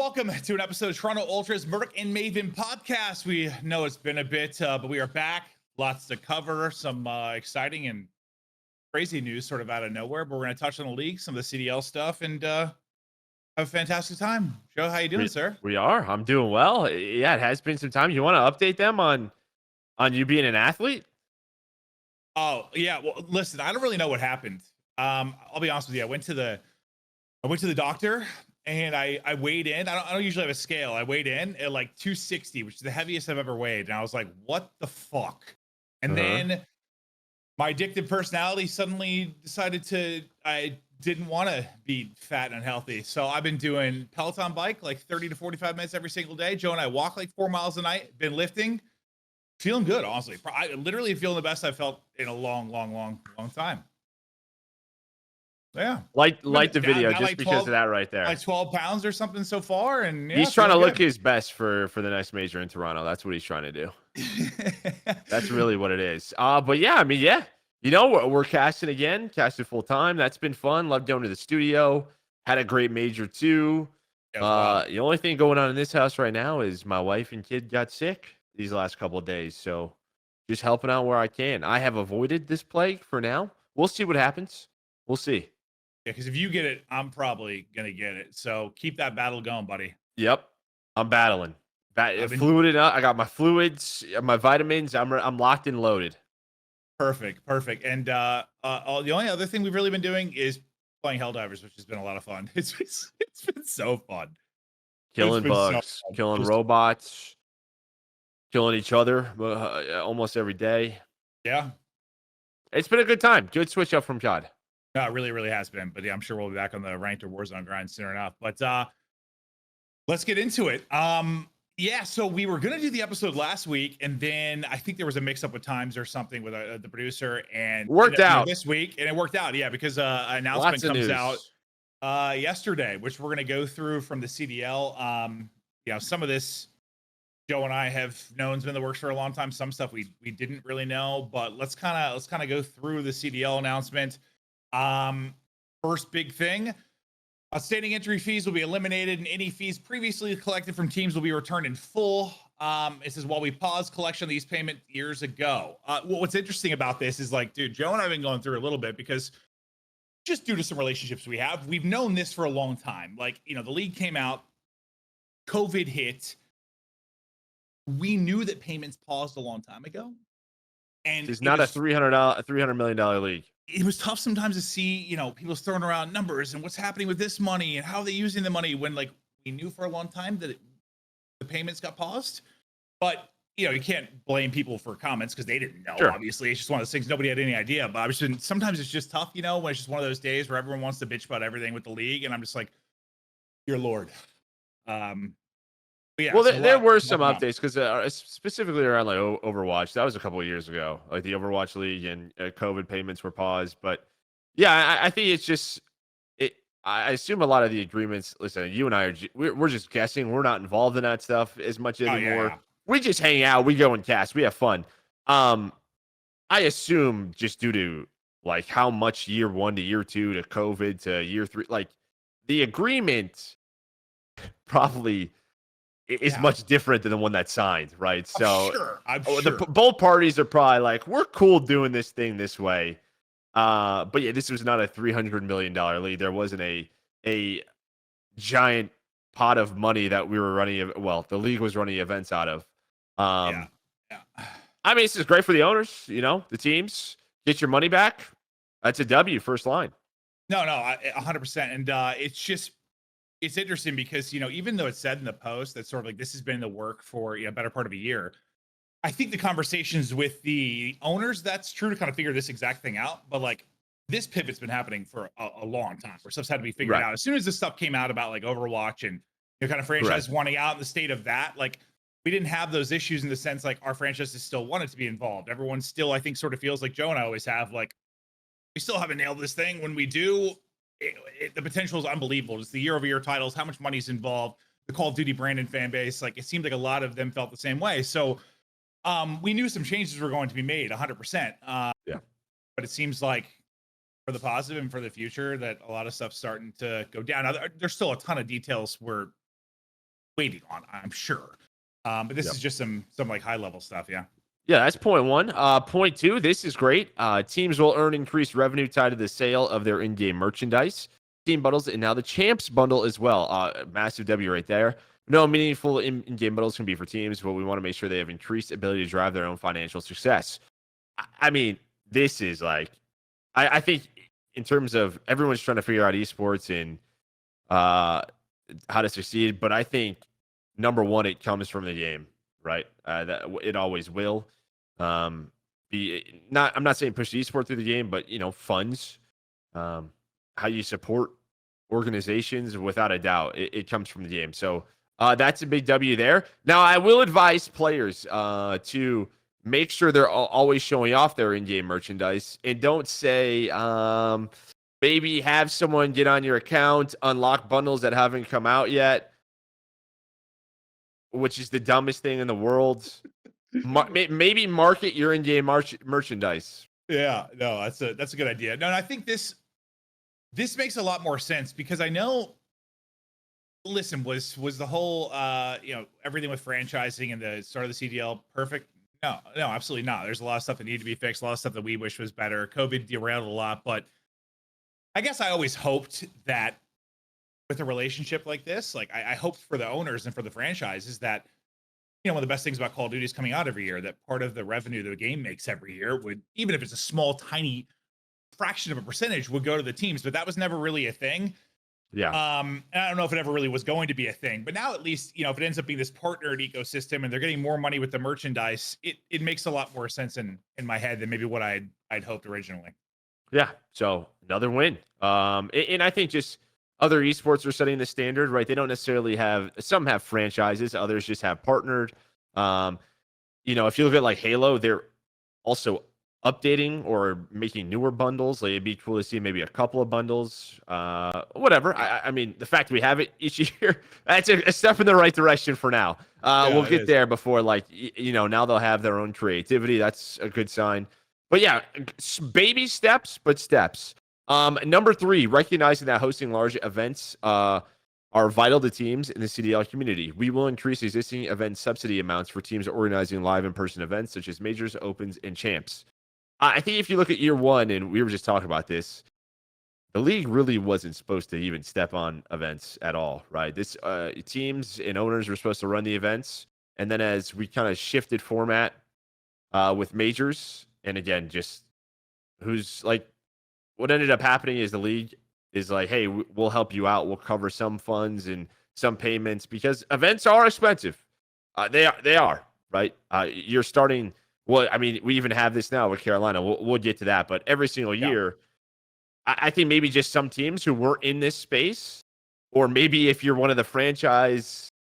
welcome to an episode of Toronto Ultra's Merk and Maven podcast. We know it's been a bit, but we are back. Lots to cover, some exciting and crazy news sort of out of nowhere, but we're going to touch on the league, some of the CDL stuff, and have a fantastic time. Joe, how you doing, sir? We are. I'm doing well. Yeah, it has been some time. You want to update them on you being an athlete? Oh, yeah. Well, listen, I don't really know what happened. I'll be honest with you. I went to the doctor and I weighed in. I don't usually have a scale. I weighed in at like 260, which is the heaviest I've ever weighed. And I was like, what the fuck? And then my addictive personality suddenly decided I didn't want to be fat and unhealthy. So I've been doing Peloton bike like 30 to 45 minutes every single day. Joe and I walk like 4 miles a night, been lifting, feeling good, honestly. I literally feeling the best I've felt in a long time. Yeah. Like the video just like because 12, of that right there. Like 12 pounds or something so far. And yeah, he's trying to look his best for the next major in Toronto. That's what he's trying to do. That's really what it is. But yeah, I mean, yeah. You know, we're casting again, casted full time. That's been fun. Love going to the studio. Had a great major too. Wow. The only thing going on in this house right now is my wife and kid got sick these last couple of days. So just helping out where I can. I have avoided this plague for now. We'll see what happens. We'll see. Yeah, because if you get it, I'm probably gonna get it. So keep that battle going, buddy. Yep, I'm battling. Fluid up. I got my fluids, my vitamins. I'm locked and loaded. Perfect. And the only other thing we've really been doing is playing Helldivers, which has been a lot of fun. It's been so fun. Killing bugs, killing robots, killing each other almost every day. Yeah, it's been a good time. Good switch up from COD. No, it really has been. But yeah, I'm sure we'll be back on the ranked or Warzone grind soon enough. But let's get into it. Yeah, so we were gonna do the episode last week, and then I think there was a mix-up with times or something with the producer, and worked out this week, and it worked out. Yeah, because an announcement comes out yesterday, which we're gonna go through from the CDL. Some of this Joe and I have known has been in the works for a long time. Some stuff we didn't really know, but let's kind of go through the CDL announcement. First big thing, outstanding entry fees will be eliminated and any fees previously collected from teams will be returned in full. It says, while we paused collection of these payments years ago. What's interesting about this is like, dude, Joe and I have been going through a little bit because just due to some relationships we've known this for a long time. Like, the league came out, COVID hit. We knew that payments paused a long time ago. And it's not a $300 million league. It was tough sometimes to see, people throwing around numbers and what's happening with this money and how they're using the money when like we knew for a long time that the payments got paused. But, you can't blame people for comments because they didn't know, Sure. Obviously. It's just one of those things nobody had any idea. But sometimes it's just tough, when it's just one of those days where everyone wants to bitch about everything with the league. And I'm just like, dear Lord. Yeah, well, there were some updates because specifically around like Overwatch. That was a couple of years ago. Like the Overwatch League and COVID payments were paused. But yeah, I think it's just I assume a lot of the agreements. Listen, you and I we're just guessing. We're not involved in that stuff as much anymore. Yeah. We just hang out. We go and cast. We have fun. I assume just due to like how much year 1 to year 2 to COVID to year 3, like the agreement probably is much different than the one that's signed, right? So I'm sure. Both parties are probably like, we're cool doing this thing this way. But yeah, this was not a $300 million league. There wasn't a giant pot of money that we were running. Well, the league was running events out of. I mean, this is great for the owners, the teams. Get your money back. That's a W first line. No, 100%. And it's interesting because, even though it's said in the post that sort of like this has been in the work for a better part of a year, I think the conversations with the owners, that's true to kind of figure this exact thing out. But like this pivot's been happening for a long time where stuff's had to be figured out. As soon as this stuff came out about like Overwatch and kind of franchise wanting out in the state of that, like we didn't have those issues in the sense like our franchises still wanted to be involved. Everyone still, I think, sort of feels like Joe and I always have, like, we still haven't nailed this thing. When we do, the potential is unbelievable. Just the year-over-year titles, how much money's involved, the Call of Duty Brandon fan base. Like, it seemed like a lot of them felt the same way. So we knew some changes were going to be made 100%. But it seems like for the positive and for the future that a lot of stuff's starting to go down. Now, there's still a ton of details we're waiting on, I'm sure. But this is just some like high level stuff. Yeah. Yeah, that's point one. Point two, this is great. Teams will earn increased revenue tied to the sale of their in-game merchandise, team bundles, and now the champs bundle as well. Massive W right there. No meaningful in-game bundles can be for teams, but we want to make sure they have increased ability to drive their own financial success. I mean, this is like, I think in terms of everyone's trying to figure out esports and how to succeed, but I think number one, it comes from the game, right? That it always will. Be not. I'm not saying push the esport through the game, but funds, how you support organizations, without a doubt, it comes from the game. So that's a big W there. Now, I will advise players to make sure they're always showing off their in-game merchandise, and don't say maybe have someone get on your account, unlock bundles that haven't come out yet, which is the dumbest thing in the world. Maybe market your in-game merchandise. Yeah, no, that's a good idea. No, I think this makes a lot more sense because I know. Listen, was the whole everything with franchising and the start of the CDL perfect? No, absolutely not. There's a lot of stuff that needed to be fixed, a lot of stuff that we wish was better. COVID derailed a lot, but I guess I always hoped that with a relationship like this, like I hoped for the owners and for the franchises that one of the best things about Call of Duty is coming out every year, that part of the revenue the game makes every year would, even if it's a small, tiny fraction of a percentage, would go to the teams. But that was never really a thing. Yeah. And I don't know if it ever really was going to be a thing. But now at least, if it ends up being this partnered ecosystem and they're getting more money with the merchandise, it makes a lot more sense in my head than maybe what I'd hoped originally. Yeah. So another win. And I think just other esports are setting the standard, right? They don't necessarily have, some have franchises, others just have partnered. If you look at like Halo, they're also updating or making newer bundles. Like it'd be cool to see maybe a couple of bundles. Whatever. I mean, the fact we have it each year, that's a step in the right direction for now. We'll get there before, like, now they'll have their own creativity. That's a good sign. But yeah, baby steps, but steps. Number three, recognizing that hosting large events are vital to teams in the CDL community. We will increase existing event subsidy amounts for teams organizing live in-person events such as majors, opens, and champs. I think if you look at year one, and we were just talking about this, the league really wasn't supposed to even step on events at all, right? This teams and owners were supposed to run the events, and then as we kind of shifted format with majors, and again, just who's like, what ended up happening is the league is like, hey, we'll help you out. We'll cover some funds and some payments because events are expensive. They are, right? You're starting. Well, I mean, we even have this now with Carolina. We'll get to that, but every single year, I think maybe just some teams who weren't in this space, or maybe if you're one of the franchise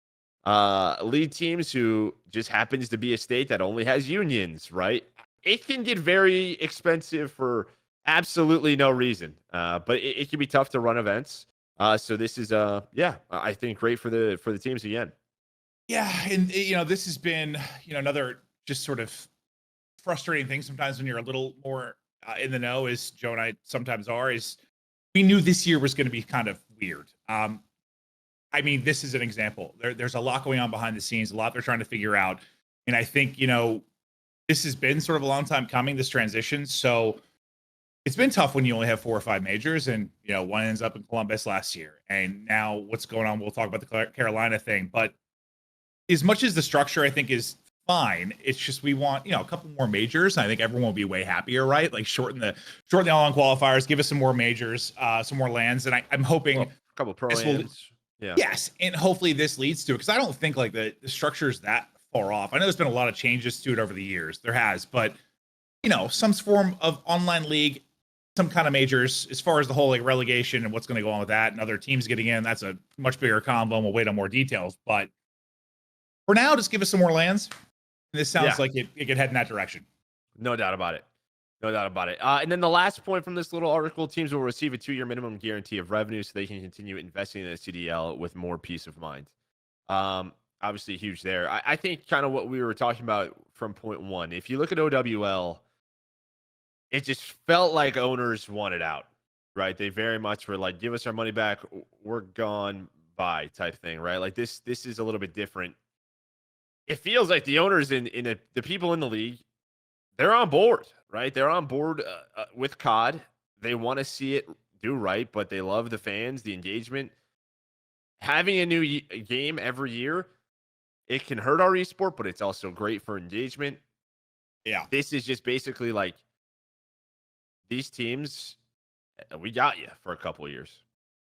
lead teams who just happens to be a state that only has unions, right? It can get very expensive for absolutely no reason. But it can be tough to run events. So this is I think great for the teams again. Yeah, and this has been another just sort of frustrating thing sometimes when you're a little more in the know, as Joe and I sometimes are, is we knew this year was going to be kind of weird. I mean, this is an example. There's a lot going on behind the scenes, a lot they're trying to figure out. And I think, this has been sort of a long time coming, this transition. So it's been tough when you only have 4 or 5 majors, and one ends up in Columbus last year. And now what's going on, we'll talk about the Carolina thing. But as much as the structure I think is fine, it's just we want a couple more majors. I think everyone will be way happier, right? Like shorten the all-on qualifiers, give us some more majors, some more lands, and I'm hoping a couple pro lands. Yeah. Yes, and hopefully this leads to it, because I don't think like the structure is that far off. I know there's been a lot of changes to it over the years. There has, but some form of online league, some kind of majors, as far as the whole like relegation and what's going to go on with that and other teams getting in, that's a much bigger combo, and we'll wait on more details. But for now, just give us some more lands. And this sounds like it could head in that direction. No doubt about it. No doubt about it. And then the last point from this little article, teams will receive a 2-year minimum guarantee of revenue so they can continue investing in the CDL with more peace of mind. Obviously huge there. I think kind of what we were talking about from point one, if you look at OWL, it just felt like owners wanted out, right? They very much were like, give us our money back. We're gone. buy type thing, right? Like this is a little bit different. It feels like the owners the people in the league, they're on board, right? They're on board with COD. They want to see it do right, but they love the fans, the engagement. Having a new game every year, it can hurt our esport, but it's also great for engagement. Yeah. This is just basically like these teams, we got you for a couple of years.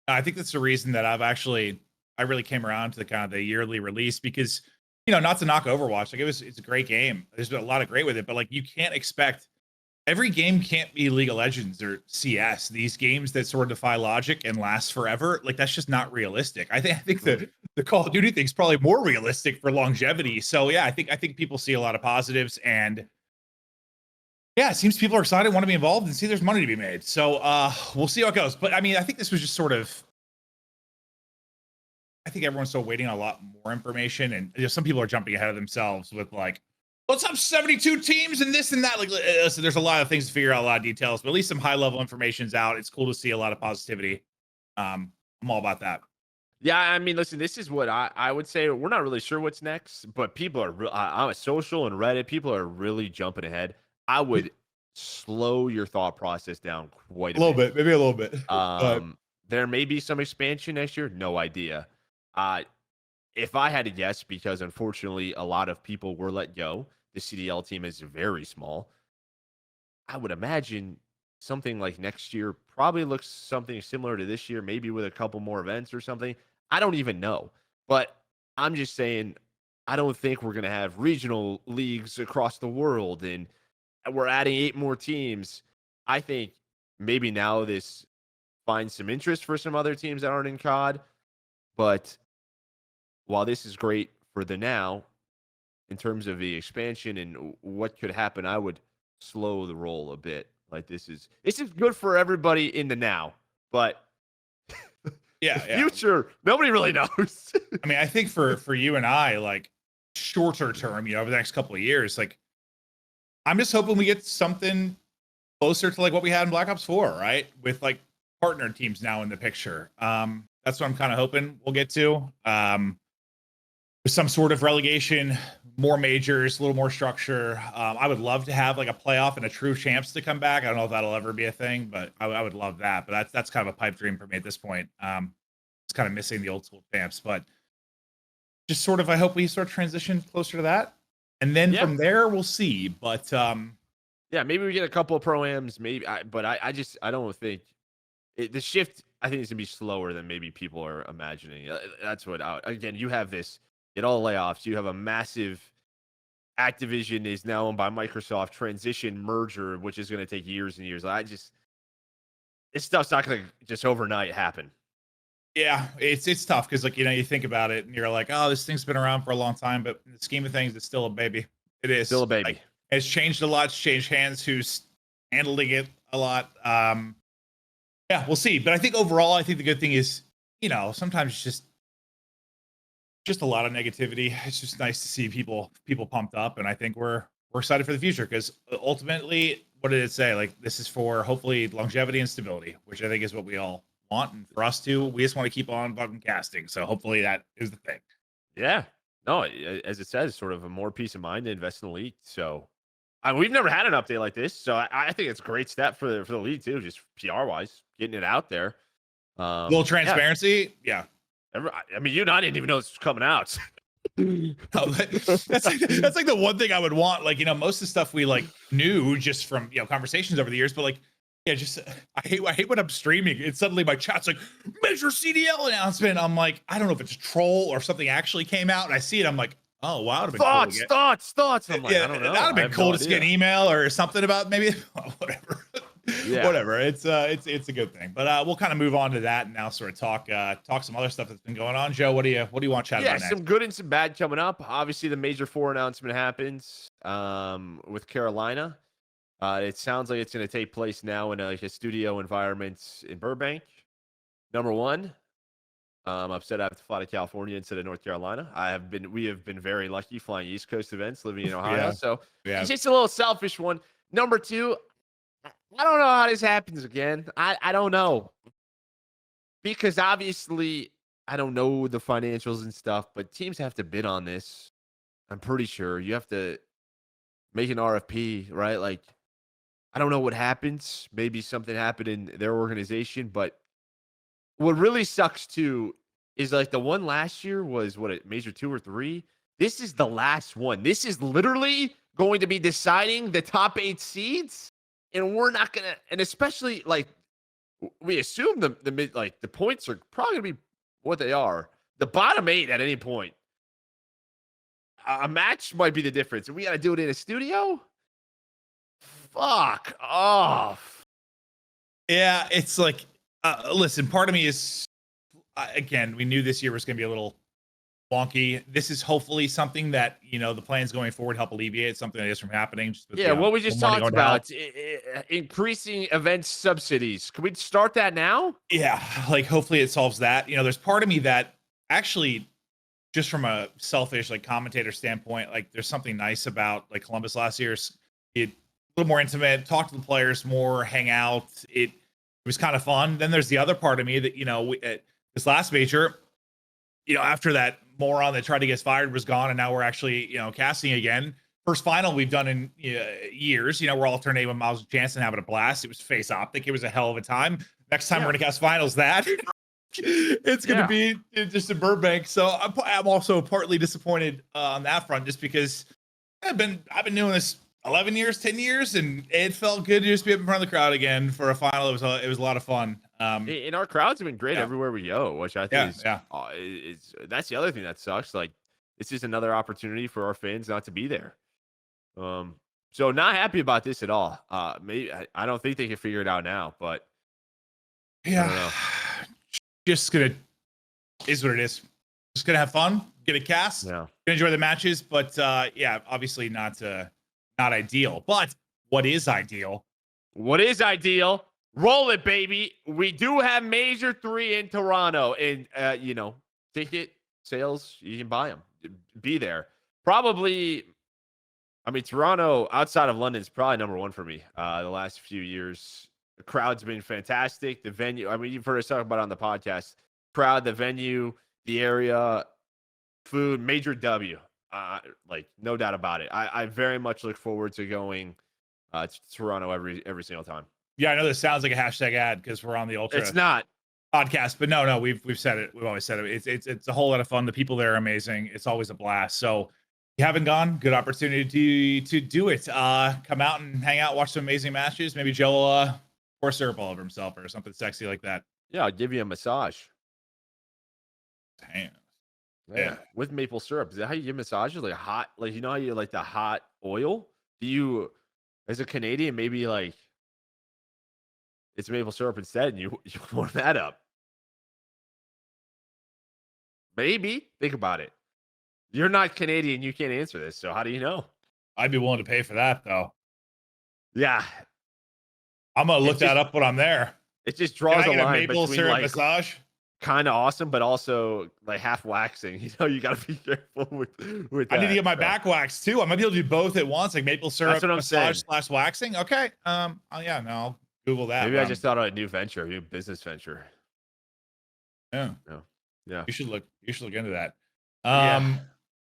I think that's the reason that I really came around to the kind of the yearly release because, not to knock Overwatch, like it's a great game. There's been a lot of great with it, but like you can't expect every game can't be League of Legends or CS. These games that sort of defy logic and last forever, like that's just not realistic. I think the Call of Duty thing's probably more realistic for longevity. So yeah, I think people see a lot of positives, and yeah, it seems people are excited, want to be involved, and see there's money to be made. So we'll see how it goes. But I mean, I think this was just sort of, I think everyone's still waiting on a lot more information, and some people are jumping ahead of themselves with like, let's have 72 teams and this and that. Like, listen, there's a lot of things to figure out, a lot of details, but at least some high level information's out. It's cool to see a lot of positivity. I'm all about that. Yeah, I mean, listen, this is what I would say. We're not really sure what's next, but people are on social and Reddit. People are really jumping ahead. I would slow your thought process down quite a little bit, maybe a little bit. There may be some expansion next year. No idea. If I had to guess, because unfortunately a lot of people were let go, the CDL team is very small. I would imagine something like next year probably looks something similar to this year, maybe with a couple more events or something. I don't even know. But I'm just saying, I don't think we're going to have regional leagues across the world and we're adding 8 more teams. I think maybe now this finds some interest for some other teams that aren't in COD. But while this is great for the now, in terms of the expansion and what could happen, I would slow the roll a bit. Like this is good for everybody in the now, but yeah, the future, nobody really knows. I mean, I think for you and I, like shorter term, over the next couple of years, like I'm just hoping we get something closer to like what we had in Black Ops 4, right? With like partner teams now in the picture. That's what I'm kind of hoping we'll get to. With some sort of relegation, more majors, a little more structure. I would love to have like a playoff and a true champs to come back. I don't know if that'll ever be a thing, but I would love that. But that's kind of a pipe dream for me at this point. It's kind of missing the old school champs, but just sort of, I hope we sort of transition closer to that. And then from there, we'll see. But yeah, maybe we get a couple of pro-ams, maybe. But I don't think the shift, I think, is going to be slower than maybe people are imagining. That's what, again, you have this, get all the layoffs. You have a massive Activision is now owned by Microsoft transition merger, which is going to take years and years. This stuff's not going to just overnight happen. Yeah, it's tough because, like, you think about it and you're like, oh, this thing's been around for a long time, but in the scheme of things, it's still a baby. It is still a baby. Like, it's changed a lot. It's changed hands who's handling it a lot. Yeah, we'll see. But I think overall, I think the good thing is, sometimes it's just a lot of negativity. It's just nice to see people pumped up, and I think we're excited for the future because ultimately, what did it say? Like, this is for hopefully longevity and stability, which I think is what we all want. And for us too, we just want to keep on fucking casting. So hopefully that is the thing. Yeah. No, as it says, sort of a more peace of mind to invest in the league. So we've never had an update like this. So I think it's a great step for the league too, just PR wise, getting it out there. A little transparency. Yeah. I mean, you and I didn't even know this was coming out. That's like the one thing I would want. Like, most of the stuff we like knew just from conversations over the years, but like, yeah, just I hate when I'm streaming and suddenly my chat's like major CDL announcement. I'm like, I don't know if it's a troll or something actually came out, and I see it. I'm like, oh wow, it'd been thoughts. I'm like, yeah, I don't know. That'd have been cool to get an email or something about maybe whatever. Yeah. Whatever. It's a good thing. But we'll kind of move on to that and now sort of talk some other stuff that's been going on. Joe, what do you want to chat about next? Yeah, some good and some bad coming up. Obviously, the Major 4 announcement happens with Carolina. It sounds like it's going to take place now in a studio environment in Burbank. Number one, I'm upset I have to fly to California instead of North Carolina. We have been very lucky flying East Coast events, living in Ohio. So it's just a little selfish one. Number two, I don't know how this happens again. I don't know. Because obviously I don't know the financials and stuff, but teams have to bid on this. I'm pretty sure you have to make an RFP, right? Like, I don't know what happens. Maybe something happened in their organization, but what really sucks too is like the one last year was what, a major 2 or 3. This is the last one. This is literally going to be deciding the top 8 seeds, and we're not gonna. And especially like we assume the mid, like the points are probably gonna be what they are. The bottom 8 at any point, a match might be the difference, and we got to do it in a studio. Fuck off. Yeah, it's like, listen, part of me is, again, we knew this year was going to be a little wonky. This is hopefully something that, the plans going forward help alleviate something like this from happening. Just with, Yeah, what we just talked about, help. increasing event subsidies. Can we start that now? Yeah, like hopefully it solves that. There's part of me that actually, just from a selfish like commentator standpoint, like there's something nice about like Columbus last year's. It a little more intimate, talk to the players more, hang out. It was kind of fun. Then there's the other part of me that at this last major, after that moron that tried to get us fired was gone, and now we're actually casting again. First final we've done in years. We're alternating with Miles Jansen having a blast. It was Face Optic. It was a hell of a time. Next time we're gonna cast finals, it's going to be just in Burbank. So I'm also partly disappointed on that front, just because I've been doing this 11 years, 10 years, and it felt good to just be up in front of the crowd again for a final. It was a lot of fun. And our crowds have been great everywhere we go, which I think is that's the other thing that sucks. Like, this is another opportunity for our fans not to be there. So not happy about this at all. Maybe I don't think they can figure it out now, but I don't know. Just is what it is. Just gonna have fun, get a cast, gonna enjoy the matches, but obviously not ideal. But what is ideal? What is ideal? Roll it, baby. We do have Major 3 in Toronto, and ticket sales, you can buy them. Be there. Probably, I mean, Toronto outside of London is probably number 1 for me. The last few years. The crowd's been fantastic. The venue, I mean, you've heard us talk about it on the podcast. Crowd, the venue, the area, food, major W. Like, no doubt about it. I very much look forward to going to Toronto every single time. Yeah, I know this sounds like a hashtag ad because we're on the Ultra. It's not podcast, but no, we've said it. We've always said it. It's a whole lot of fun. The people there are amazing. It's always a blast. So if you haven't gone, good opportunity to do it. Come out and hang out, watch some amazing matches. Maybe Joe will pour syrup all over himself or something sexy like that. Yeah, I'll give you a massage. Damn. Yeah. With maple syrup. Is that how you give massages? Like hot, like how you like the hot oil? Do you, as a Canadian, maybe like it's maple syrup instead, and you warm that up? Maybe. Think about it. You're not Canadian. You can't answer this. So how do you know? I'd be willing to pay for that though. Yeah. I'm gonna look that up when I'm there. It just draws a line maple between syrup like massage. Kind of awesome, but also like half waxing. You got to be careful with that. I need to get my back waxed too. I might be able to do both at once, like maple syrup massage / waxing. Okay. I'll Google that. Maybe I just thought of a new venture, a new business venture. Yeah. Yeah. You should look into that.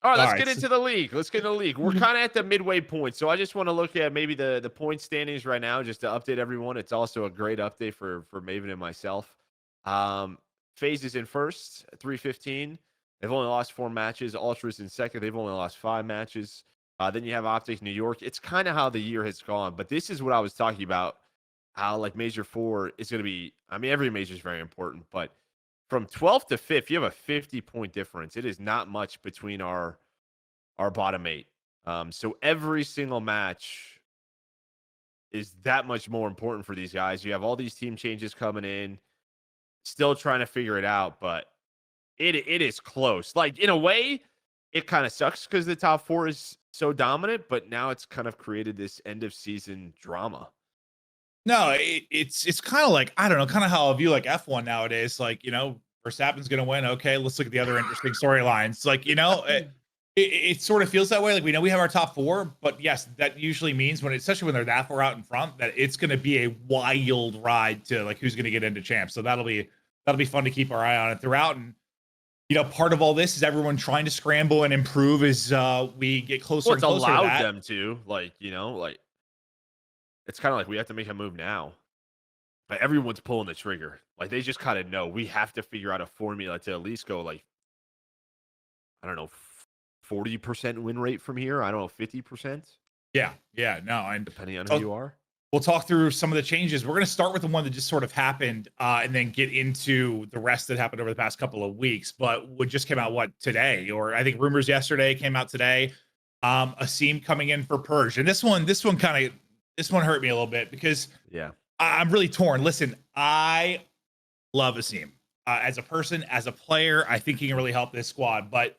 All right, let's get into the league. We're kind of at the midway point. So I just want to look at maybe the point standings right now, just to update everyone. It's also a great update for Maven and myself. Faze is in first, 315. They've only lost 4 matches. Ultra's in second. They've only lost 5 matches. Then you have Optic, New York. It's kind of how the year has gone. But this is what I was talking about, how like Major 4 is going to be, I mean, every major is very important, but from 12th to 5th, you have a 50-point difference. It is not much between our bottom 8. So every single match is that much more important for these guys. You have all these team changes coming in, still trying to figure it out, but it is close. Like, in a way, it kind of sucks because the top 4 is so dominant, but now it's kind of created this end of season drama. No, it's kind of like, I don't know, kind of how I view like F1 nowadays. Like, Verstappen's going to win. Okay, let's look at the other interesting storylines. Like, it sort of feels that way. Like, we know we have our top 4, but yes, that usually means especially when they're that far out in front, that it's going to be a wild ride to like who's going to get into champs. So that'll be fun to keep our eye on it throughout. And part of all this is everyone trying to scramble and improve as we get closer Well, and it's closer to allowed that. them to, like, it's kind of like we have to make a move now. But everyone's pulling the trigger. Like, they just kind of know we have to figure out a formula to at least go, like, I don't know, 40% win rate from here. I don't know, 50%, Yeah, no, and depending on who you are. we'll talk through some of the changes. We're going to start with the one that just sort of happened, and then get into the rest that happened over the past couple of weeks. But what just came out today, or I think rumors yesterday came out today. Asim coming in for Purge, and this one hurt me a little bit because I'm really torn. Listen, I love Asim as a person, as a player. I think he can really help this squad, but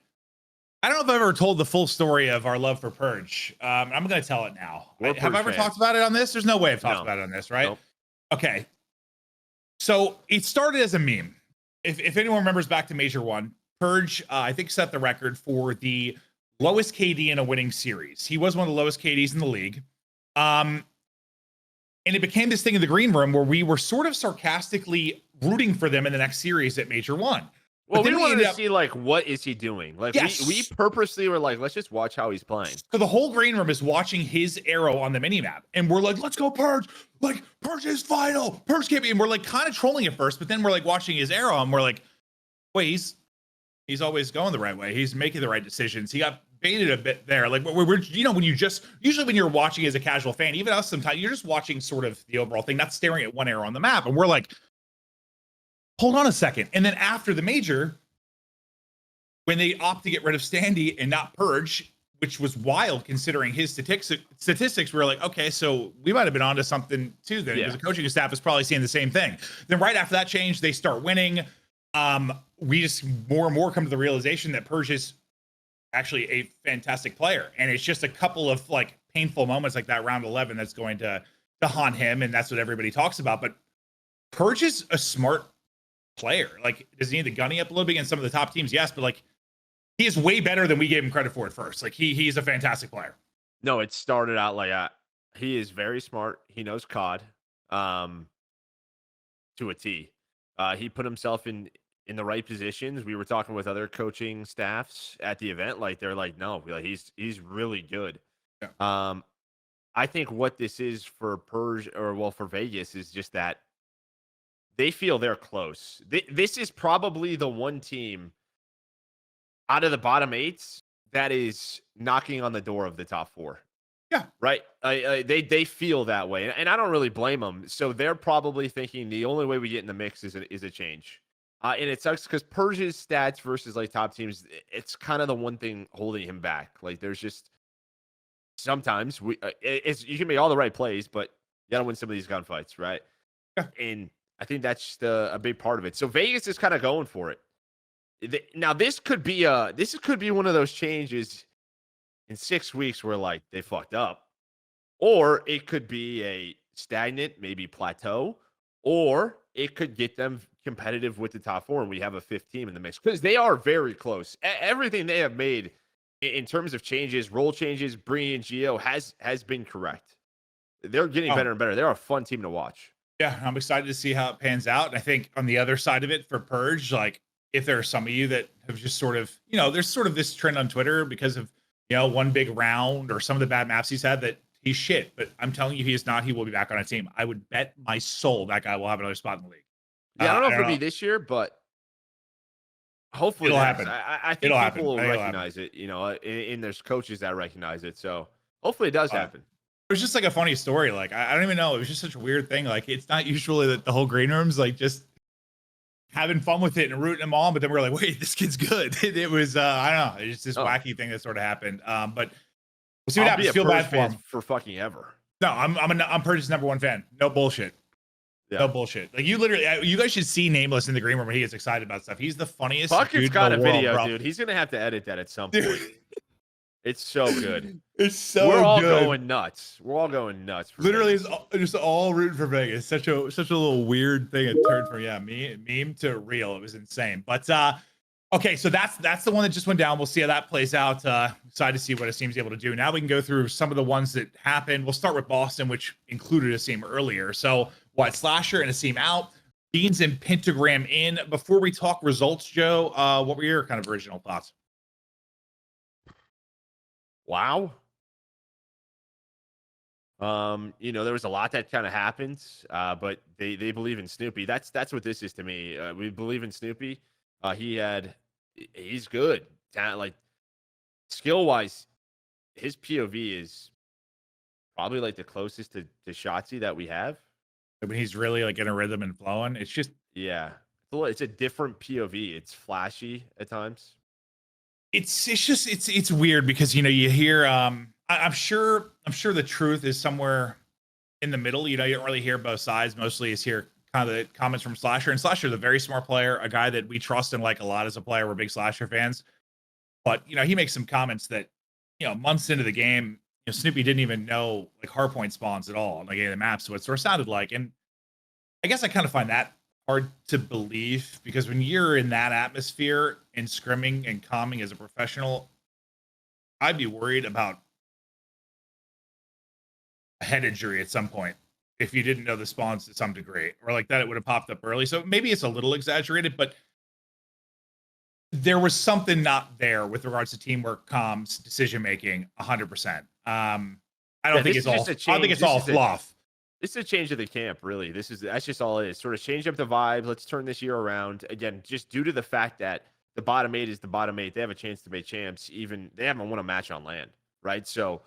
I don't know if I've ever told the full story of our love for Purge. I'm going to tell it now. Have I ever talked about it on this? There's no way I've talked about it on this, right? Nope. Okay. So it started as a meme. If anyone remembers back to Major 1, Purge, I think, set the record for the lowest KD in a winning series. He was one of the lowest KDs in the league. And it became this thing in the green room where we were sort of sarcastically rooting for them in the next series at Major 1. Well, we wanted to see, like, what is he doing? Like, we purposely were like, let's just watch how he's playing. So the whole green room is watching his arrow on the minimap. And we're like, let's go Purge. Like, Purge is final. Purge can't be. And we're like kind of trolling at first, but then we're like watching his arrow and we're like, wait, he's always going the right way. He's making the right decisions. He got baited a bit there. Like, we're when you usually when you're watching as a casual fan, even us sometimes, you're just watching sort of the overall thing, not staring at one arrow on the map. And we're like, hold on a second. And then after the major, when they opt to get rid of Standy and not Purge, which was wild considering his statistics, we were like, okay, so we might have been onto something too then, because the coaching staff is probably seeing the same thing. Then right after that change, they start winning. We just more and more come to the realization that Purge is actually a fantastic player. And it's just a couple of like painful moments like that round 11 that's going to haunt him. And that's what everybody talks about. But Purge is a smart player. Like, does he need the gunny up a little bit against some of the top teams? Yes, but like, he is way better than we gave him credit for at first. Like, he's a fantastic player. No, it started out like he is very smart. He knows COD to a T. He put himself in the right positions. We were talking with other coaching staffs at the event. Like, they're like, no, like, he's really good. Yeah. I think what this is for Purge, for Vegas, is just that they feel they're close. This is probably the one team out of the bottom 8 that is knocking on the door of the top 4. Yeah. Right. They feel that way. And I don't really blame them. So they're probably thinking the only way we get in the mix is a change. And it sucks because Purge's stats versus like top teams, it's kind of the one thing holding him back. Like, there's just sometimes you can make all the right plays, but you got to win some of these gunfights. Right. Yeah. And I think that's just a big part of it. So Vegas is kind of going for it. Now, this could be one of those changes in 6 weeks where, like, they fucked up, or it could be a stagnant, maybe plateau, or it could get them competitive with the top 4, and we have a 5th team in the mix, because they are very close. Everything they have made in terms of changes, role changes, bringing in Geo has been correct. They're getting better and better. They're a fun team to watch. Yeah, I'm excited to see how it pans out. And I think on the other side of it for Purge, like, if there are some of you that have just sort of, there's sort of this trend on Twitter because of, one big round or some of the bad maps he's had that he's shit. But I'm telling you, he is not. He will be back on a team. I would bet my soul that guy will have another spot in the league. Yeah, I don't know if it'll be this year, but hopefully it'll happen. I think people will recognize it, and there's coaches that recognize it. So hopefully it does happen. It was just like a funny story. Like, I don't even know. It was just such a weird thing. Like, it's not usually that the whole green room's like just having fun with it and rooting them on, but then we're like, wait, this kid's good. It was, I don't know. It's this wacky thing that sort of happened. But we'll see what happens. Feel bad for him for fucking ever. No, I'm Purge's #1 fan. No bullshit. Yeah. No bullshit. Like, you guys should see Nameless in the green room when he gets excited about stuff. He's the funniest. Bucket's got a video, dude. He's gonna have to edit that at some point. It's so good. It's so We're all good. going nuts. We're all going nuts. Literally, it's just all rooting for Vegas. Such a little weird thing. It turned from meme to real. It was insane. But okay, so that's the one that just went down. We'll see how that plays out. Excited to see what Asim's able to do. Now we can go through some of the ones that happened. We'll start with Boston, which included Asim earlier. So Slasher and Asim out. Beans and Pentagram in. Before we talk results, Joe, what were your kind of original thoughts? Wow. There was a lot that kind of happened, but they believe in Snoopy. That's what this is to me. We believe in Snoopy. He's good. Like skill wise, his POV is probably like the closest to Shotzi that we have. When he's really like in a rhythm and flowing, it's just it's a different POV. It's flashy at times. It's weird because you hear I'm sure the truth is somewhere in the middle. You don't really hear both sides. Mostly is hear kind of the comments from Slasher, and Slasher's a very smart player, a guy that we trust and like a lot as a player. We're big Slasher fans, but he makes some comments that months into the game, Snoopy didn't even know like hardpoint spawns at all, like the maps, what sort of sounded like. And I guess I kind of find that hard to believe because when you're in that atmosphere and scrimming and calming as a professional, I'd be worried about a head injury at some point if you didn't know the spawns to some degree, or like that it would have popped up early. So maybe it's a little exaggerated, but there was something not there with regards to teamwork, comms, decision making. 100%. I don't think it's all. I don't think it's all fluff. This is a change of the camp, really. That's just all it is. Sort of change up the vibe. Let's turn this year around again, just due to the fact that the bottom 8 is the bottom 8. They have a chance to make champs. Even they haven't won a match on land, right? So,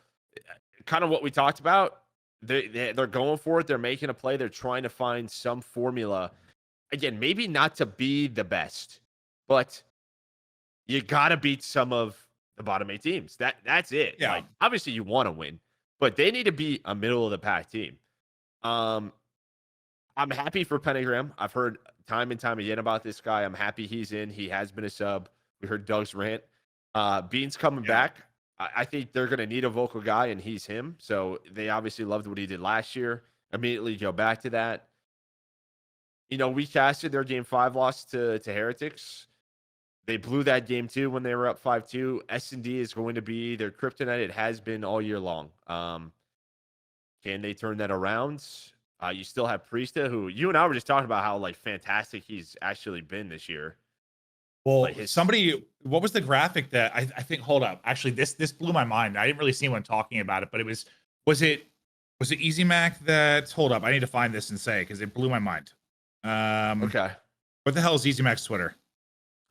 kind of what we talked about. They're going for it. They're making a play. They're trying to find some formula. Again, maybe not to be the best, but you got to beat some of the bottom 8 teams. That's it. Yeah. Like, obviously, you want to win, but they need to be a middle of the pack team. I'm happy for Pentagram. I've heard time and time again about this guy. I'm happy he's in. He has been a sub. We heard Doug's rant. Bean's coming back. I think they're going to need a vocal guy, and he's him. So they obviously loved what he did last year. Immediately go back to that. We casted their game 5 loss to Heretics. They blew that game 2 when they were up 5-2. S&D is going to be their kryptonite. It has been all year long. Can they turn that around? You still have Priesta, who you and I were just talking about how like fantastic he's actually been this year. Well, what was the graphic that I think? Hold up, actually, this blew my mind. I didn't really see anyone talking about it, but was it Easy Mac that? Hold up, I need to find this and say because it blew my mind. Okay, what the hell is Easy Mac's Twitter?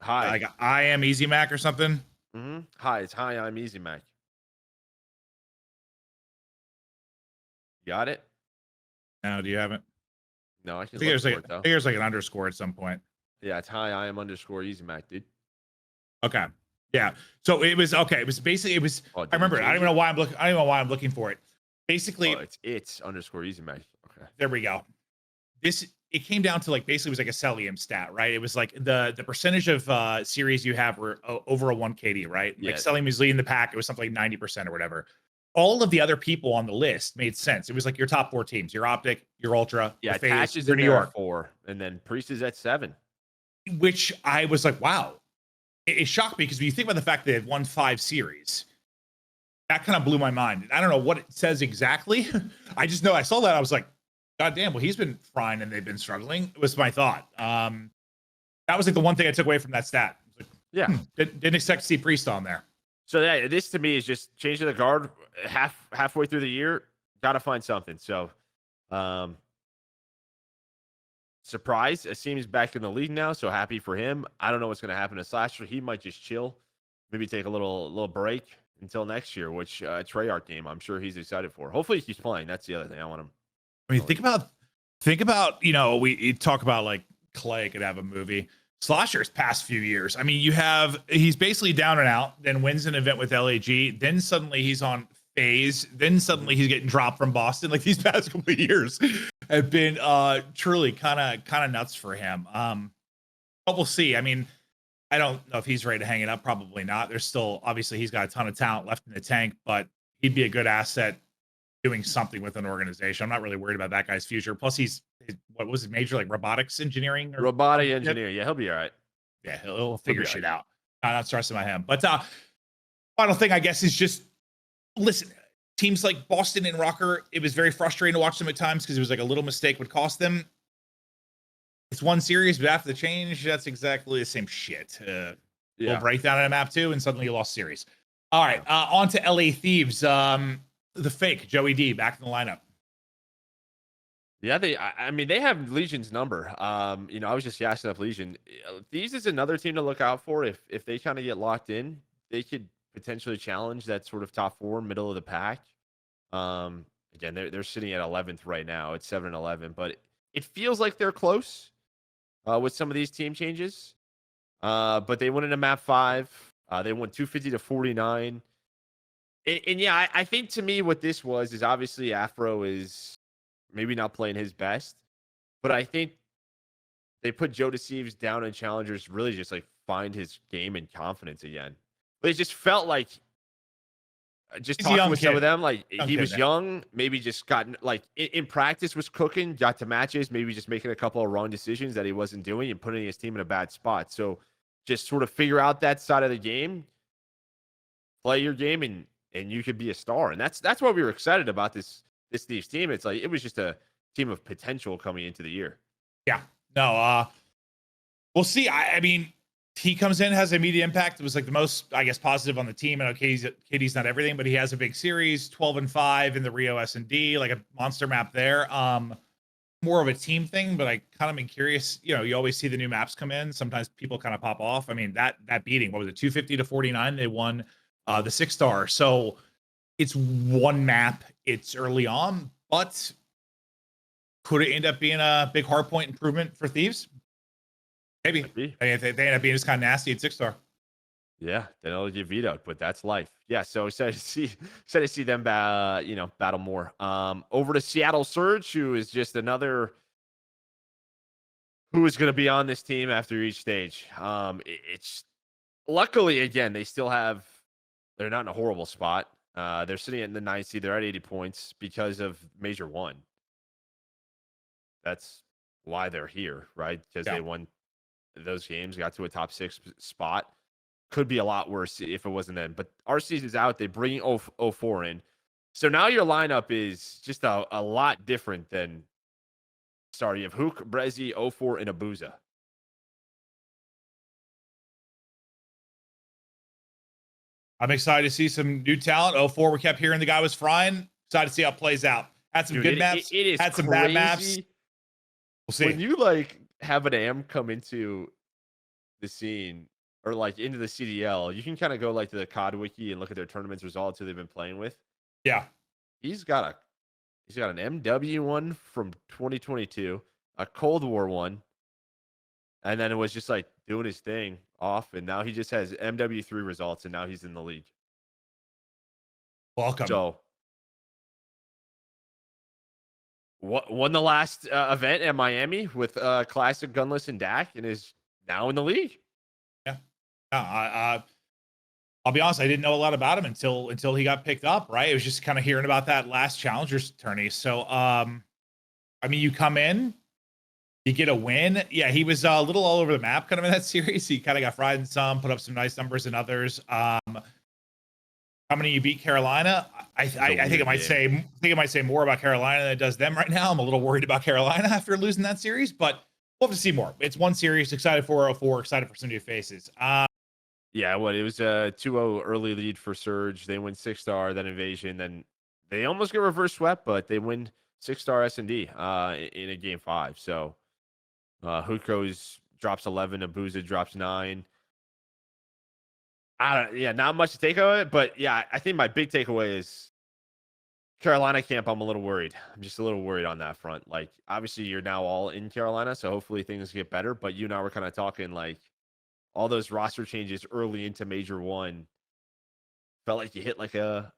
Hi, like I am Easy Mac or something. Mm-hmm. Hi, I'm Easy Mac. Got it? No, do you have it? No, I think there's like an underscore at some point. Yeah, it's hi, I am underscore Easy Mac, dude. Okay. Yeah. So it was okay. It was basically I remember it. I don't even know why I'm looking for it. Basically, it's underscore Easy Mac. Okay. There we go. It came down to like basically it was like a Celium stat, right? It was like the percentage of series you have were over a 1 KD, right? Yeah. Like Celium is leading the pack. It was something like 90% or whatever. All of the other people on the list made sense. It was like your top 4 teams: your Optic, your Ultra, your Faze, is your in New York, 4, and then Priest is at 7. Which I was like, wow. It shocked me because when you think about the fact that they've won 5 series, that kind of blew my mind. I don't know what it says exactly. I just know I saw that. I was like, God damn, well, he's been frying and they've been struggling. It was my thought. That was like the one thing I took away from that stat. Like, didn't expect to see Priest on there. So this to me is just changing the guard halfway through the year. Got to find something. So, surprise, Asim's back in the league now. So happy for him. I don't know what's going to happen to Slasher. He might just chill, maybe take a little break until next year, which Treyarch game I'm sure he's excited for. Hopefully he keeps playing. That's the other thing I want him. I mean, think about we talk about like Clay could have a movie. Slasher's past few years. I mean, he's basically down and out, then wins an event with LAG, then suddenly he's on Faze, then suddenly he's getting dropped from Boston. Like these past couple of years have been truly kind of nuts for him. But we'll see. I mean, I don't know if he's ready to hang it up. Probably not. There's still obviously he's got a ton of talent left in the tank, but he'd be a good asset doing something with an organization. I'm not really worried about that guy's future. Plus, what was it, major like robotics engineering? Robotic engineer. Yeah, he'll be all right. Yeah, he'll figure shit out. I'm not stressing about him. But final thing, I guess, is just listen. Teams like Boston and ROKKR, it was very frustrating to watch them at times because it was like a little mistake would cost them. it's one series, but after the change, that's exactly the same shit. We'll break down in a map 2, and suddenly you lost series. All right, on to LA Thieves. The fake Joey D back in the lineup. Yeah, I mean, they have Legion's number. You know, I was just gassing up Legion. These is another team to look out for. If they kind of get locked in, they could potentially challenge that sort of top 4, middle of the pack. Again, they're sitting at 11th right now. It's 7-11, but it feels like they're close with some of these team changes. But they went into map 5. They won 250-49. And yeah, I think to me what this was is obviously Afro is maybe not playing his best, but I think they put Joe Deceives down in challengers, really just like find his game and confidence again. But it just felt like just He's a talking young with some of kid. them, like Young he kid, was man. young, maybe just got like in practice was cooking, got to matches, maybe just making a couple of wrong decisions that he wasn't doing and putting his team in a bad spot. So just sort of figure out that side of the game, play your game, and you could be a star. And that's why we were excited about this Thieves team. It's like it was just a team of potential coming into the year. Yeah. No, we'll see. I mean, he comes in, has immediate impact. It was like the most, I guess, positive on the team. And okay, KD's not everything, but he has a big series, 12-5 in the Rio S&D, like a monster map there. More of a team thing, but I kind of been curious. You know, you always see the new maps come in. Sometimes people kind of pop off. I mean, that beating, what was it, 250-49? They won the 6-star. So it's one map. It's early on, but could it end up being a big hardpoint improvement for Thieves? Maybe. I mean, if they end up being just kind of nasty at 6-star. Yeah, then it'll get vetoed, but that's life. Yeah, so excited to see them battle more. Over to Seattle Surge, who is just another who is going to be on this team after each stage. It's luckily again they're not in a horrible spot. They're sitting in the 9th seed. They're at 80 points because of Major 1. That's why they're here, right? Because they won those games, got to a top 6 spot. Could be a lot worse if it wasn't them. But RC's is out. They bring 04 in. So now your lineup is just a lot different than sorry, you have Hook, Brezzy, 04, and Abuza. I'm excited to see some new talent. 04, we kept hearing the guy was frying. Excited to see how it plays out. Had some good maps. It is had some crazy. bad maps. We'll see. When you like have an AM come into the scene or like into the CDL, you can kind of go like to the COD wiki and look at their tournaments results who they've been playing with. Yeah. He's got an MW one from 2022, a Cold War one, and then it was just like doing his thing off, and now he just has MW3 results, and now he's in the league. Welcome. So, won the last event at Miami with Classic Gunless and Dak, and is now in the league. Yeah. I'll be honest, I didn't know a lot about him until he got picked up, right? It was just kind of hearing about that last Challengers tourney. So, I mean, you come in, you get a win. Yeah, he was a little all over the map kind of in that series. He kind of got fried in some, put up some nice numbers in others. How many you beat Carolina? I think it might say more about Carolina than it does them right now. I'm a little worried about Carolina after losing that series, but we'll have to see more. It's one series. Excited for 04. Excited for some new faces. Yeah, it was a 2-0 early lead for Surge. They win 6-star, then Invasion, then they almost get reverse swept, but they win 6-star S&D in a game 5. So Hookos drops 11, Abuza drops 9. Not much to take of it, but yeah, I think my big takeaway is Carolina camp. I'm a little worried. I'm just a little worried on that front. Like, obviously, you're now all in Carolina, so hopefully things get better. But you and I were kind of talking like all those roster changes early into Major 1 felt like you hit like a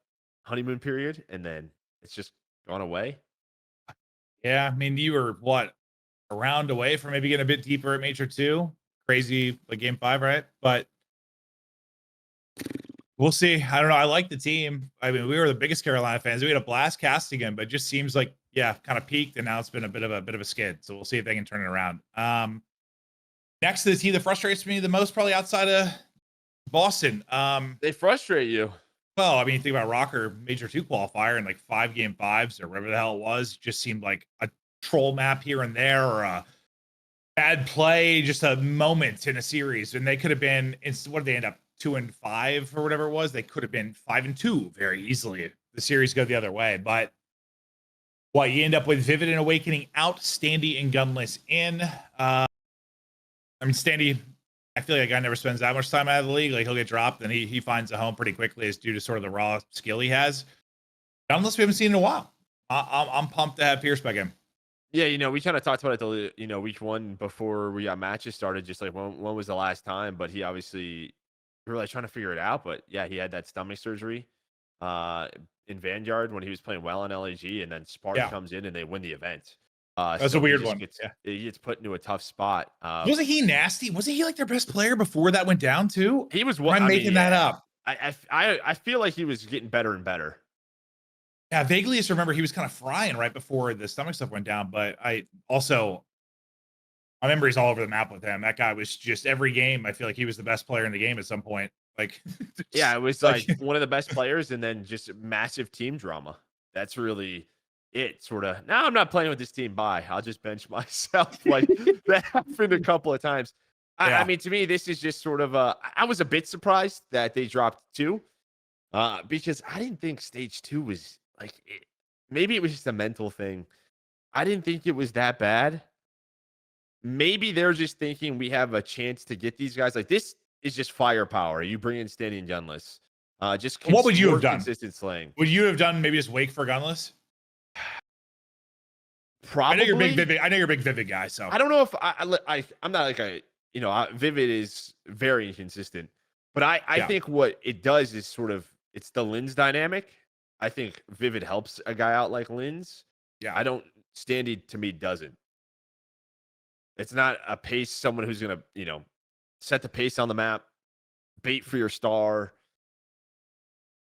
honeymoon period, and then it's just gone away. Yeah, I mean, you were a round away from maybe getting a bit deeper at Major 2. Crazy, like game 5, right? But we'll see. I don't know. I like the team. I mean, we were the biggest Carolina fans. We had a blast casting him, but it just seems like, kind of peaked, and now it's been a bit of a skid. So we'll see if they can turn it around. Next to the team that frustrates me the most, probably outside of Boston. They frustrate you. Well, I mean, you think about ROKKR Major 2 qualifier and like 5 game 5s or whatever the hell it was. Just seemed like a troll map here and there, or a bad play, just a moment in a series, and they could have been. What did they end up 2-5 or whatever it was? They could have been 5-2 very easily. The series go the other way, but what you end up with Vivid and Awakening out, Standy and Gunless in. I mean, Standy, I feel like a guy never spends that much time out of the league. Like he'll get dropped, and he finds a home pretty quickly, as due to sort of the raw skill he has. Gunless we haven't seen in a while. I'm pumped to have Pierce back in. Yeah, we kind of talked about it week 1 before we got matches started, just like when was the last time, but he obviously, we were like trying to figure it out, but yeah, he had that stomach surgery in Vanguard when he was playing well on LAG, and then Spartan comes in and they win the event. That's a weird one. He gets put into a tough spot. Wasn't he nasty? Wasn't he like their best player before that went down too? He was. I'm making that up. I feel like he was getting better and better. Yeah, vaguely just remember he was kind of frying right before the stomach stuff went down. But my memory's all over the map with him. That guy was just every game. I feel like he was the best player in the game at some point. Like, yeah, it was like one of the best players, and then just massive team drama. That's really it. Sort of. Now I'm not playing with this team. Bye. I'll just bench myself. Like that happened a couple of times. I mean, to me, this is just sort of I was a bit surprised that they dropped 2, because I didn't think stage 2 was like maybe it was just a mental thing. I didn't think it was that bad. Maybe they're just thinking we have a chance to get these guys. Like this is just firepower. You bring in Standy and Gunless. What would you have done? Consistent slaying. Would you have done maybe just wake for Gunless? Probably. I know you're a big Vivid guy. So I don't know if I'm not like a Vivid is very inconsistent, but I think what it does is sort of it's the Lins dynamic. I think Vivid helps a guy out like Lins. Yeah, Standy to me doesn't. It's not a pace, someone who's going to, set the pace on the map, bait for your star.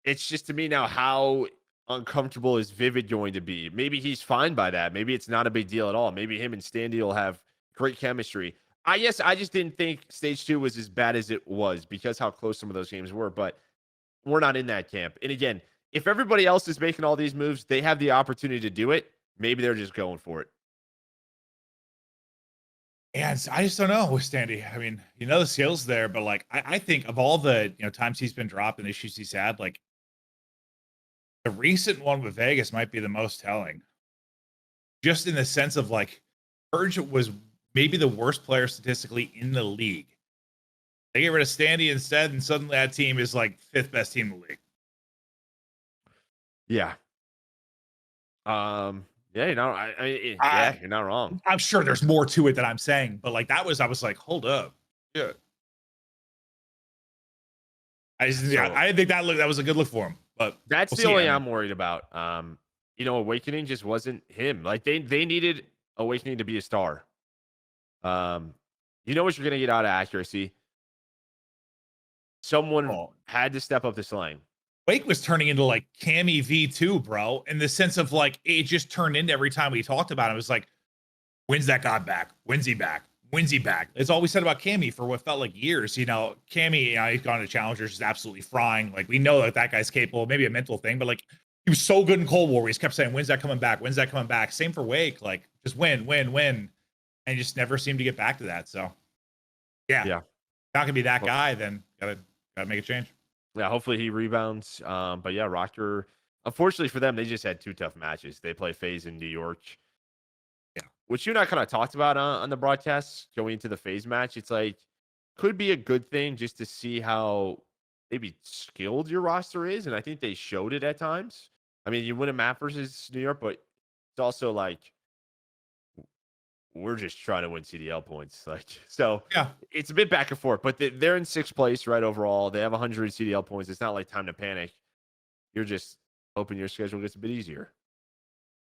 It's just to me now, how uncomfortable is Vivid going to be? Maybe he's fine by that. Maybe it's not a big deal at all. Maybe him and Standy will have great chemistry. I just didn't think stage 2 was as bad as it was because how close some of those games were, but we're not in that camp. And again, if everybody else is making all these moves, they have the opportunity to do it. Maybe they're just going for it. And I just don't know with Standy. I mean, the skills there, but like I think of all the times he's been dropped and issues he's had, like the recent one with Vegas might be the most telling. Just in the sense of like Purge was maybe the worst player statistically in the league. They get rid of Standy instead, and suddenly that team is like 5th best team in the league. Yeah. Yeah, you're not wrong. I'm sure there's more to it than I'm saying, but like I was like, hold up. Yeah. I didn't think that was a good look for him. But that's the only I'm worried about. Awakening just wasn't him. Like they needed Awakening to be a star. You know what you're gonna get out of accuracy. Someone had to step up the slaying. Wake was turning into like Cammy V2, bro, in the sense of like it just turned into every time we talked about it. It was like, when's that god back? When's he back? When's he back? It's all we said about Cammy for what felt like years. Cammy, he's gone to challengers, is absolutely frying. Like we know that guy's capable, maybe a mental thing, but like he was so good in Cold War. He just kept saying, when's that coming back? When's that coming back? Same for Wake, like just win. And he just never seemed to get back to that. So yeah. Not gonna be that guy, then gotta make a change. Yeah, hopefully he rebounds. But yeah, ROKKR, unfortunately for them, they just had 2 tough matches. They play Faze in New York. Yeah. Which you and I kind of talked about on the broadcast going into the Faze match. It's like, could be a good thing just to see how maybe skilled your roster is. And I think they showed it at times. I mean, you win a map versus New York, but it's also like, we're just trying to win CDL points. Yeah, it's a bit back and forth, but they're in 6th place, right? Overall, they have 100 CDL points. It's not like time to panic. You're just hoping your schedule gets a bit easier.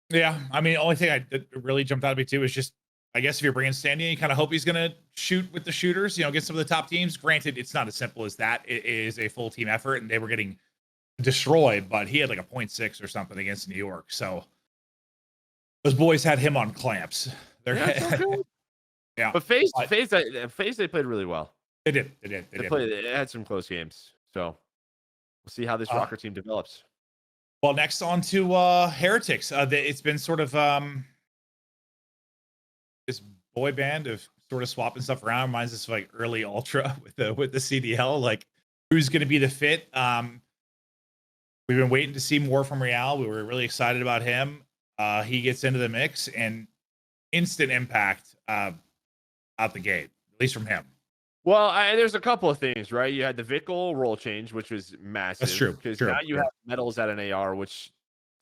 Yeah. I mean, the only thing that really jumped out at me too is just, I guess if you're bringing Standy, you kind of hope he's going to shoot with the shooters, get some of the top teams. Granted, it's not as simple as that. It is a full team effort and they were getting destroyed, but he had like a 0.6 or something against New York. So those boys had him on clamps. Yeah, but Faze, they played really well. They did. They had some close games. So we'll see how this ROKKR team develops. Well, next on to Heretics. It's been sort of this boy band of sort of swapping stuff around. Reminds us of like early Ultra with the CDL. Like who's going to be the fit? We've been waiting to see more from Real. We were really excited about him. He gets into the mix and instant impact out the gate, at least from him. Well, there's a couple of things, right? You had the Vickle role change, which was massive. That's true. Because now you have Metals at an AR, which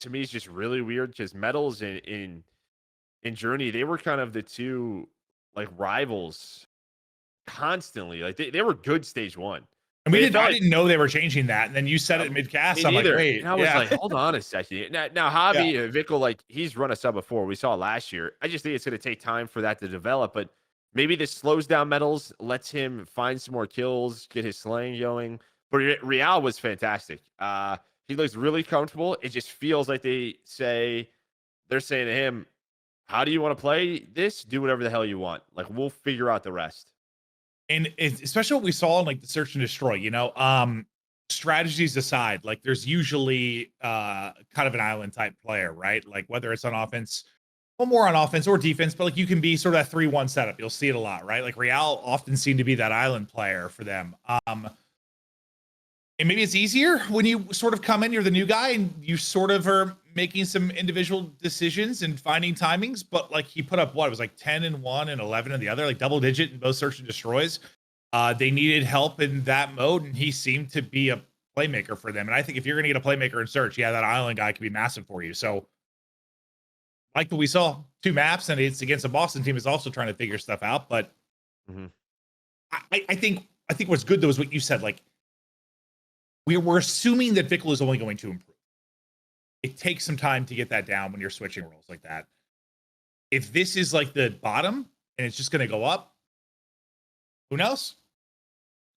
to me is just really weird. Because Metals in Journey, they were kind of the two like rivals constantly. Like they were good stage one. And I didn't know they were changing that. And then you said it mid cast. I'm like, great. And I was like, hold on a second. Now Javi Vickle, like he's run a sub before. We saw last year. I just think it's going to take time for that to develop. But maybe this slows down Metals, lets him find some more kills, get his slaying going. But Real was fantastic. He looks really comfortable. It just feels like they're saying to him, how do you want to play this? Do whatever the hell you want. Like we'll figure out the rest. And especially what we saw in like the search and destroy, strategies aside, like there's usually kind of an island type player, right? Like whether it's on offense, well, more on offense or defense, but like you can be sort of that 3-1 setup. You'll see it a lot, right? Like Real often seem to be that island player for them. And maybe it's easier when you sort of come in, you're the new guy, and you sort of are making some individual decisions and finding timings. But like he put up it was like 10 in one and 11 in the other, like double digit in both search and destroys. They needed help in that mode, and he seemed to be a playmaker for them. And I think if you're going to get a playmaker in search, that island guy could be massive for you. So like what we saw, 2 maps, and it's against a Boston team is also trying to figure stuff out. But I think what's good though is what you said, like, we're assuming that Vickle is only going to improve. It takes some time to get that down when you're switching roles like that. If this is like the bottom and it's just going to go up, who knows?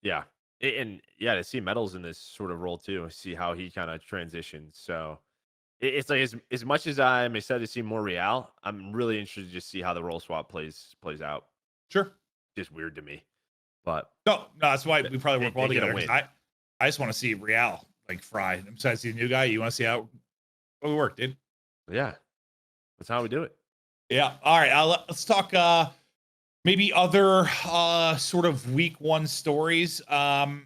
Yeah. And to see Metals in this sort of role too, see how he kind of transitions. So it's like as much as I'm excited to see more Real, I'm really interested to see how the role swap plays out. Sure. Just weird to me. But no, that's why we probably work well together. I just want to see Real like fry. I'm excited to see the new guy. You want to see how we work, dude? Yeah, that's how we do it. Yeah. All right. Let's talk maybe other sort of week 1 stories. Do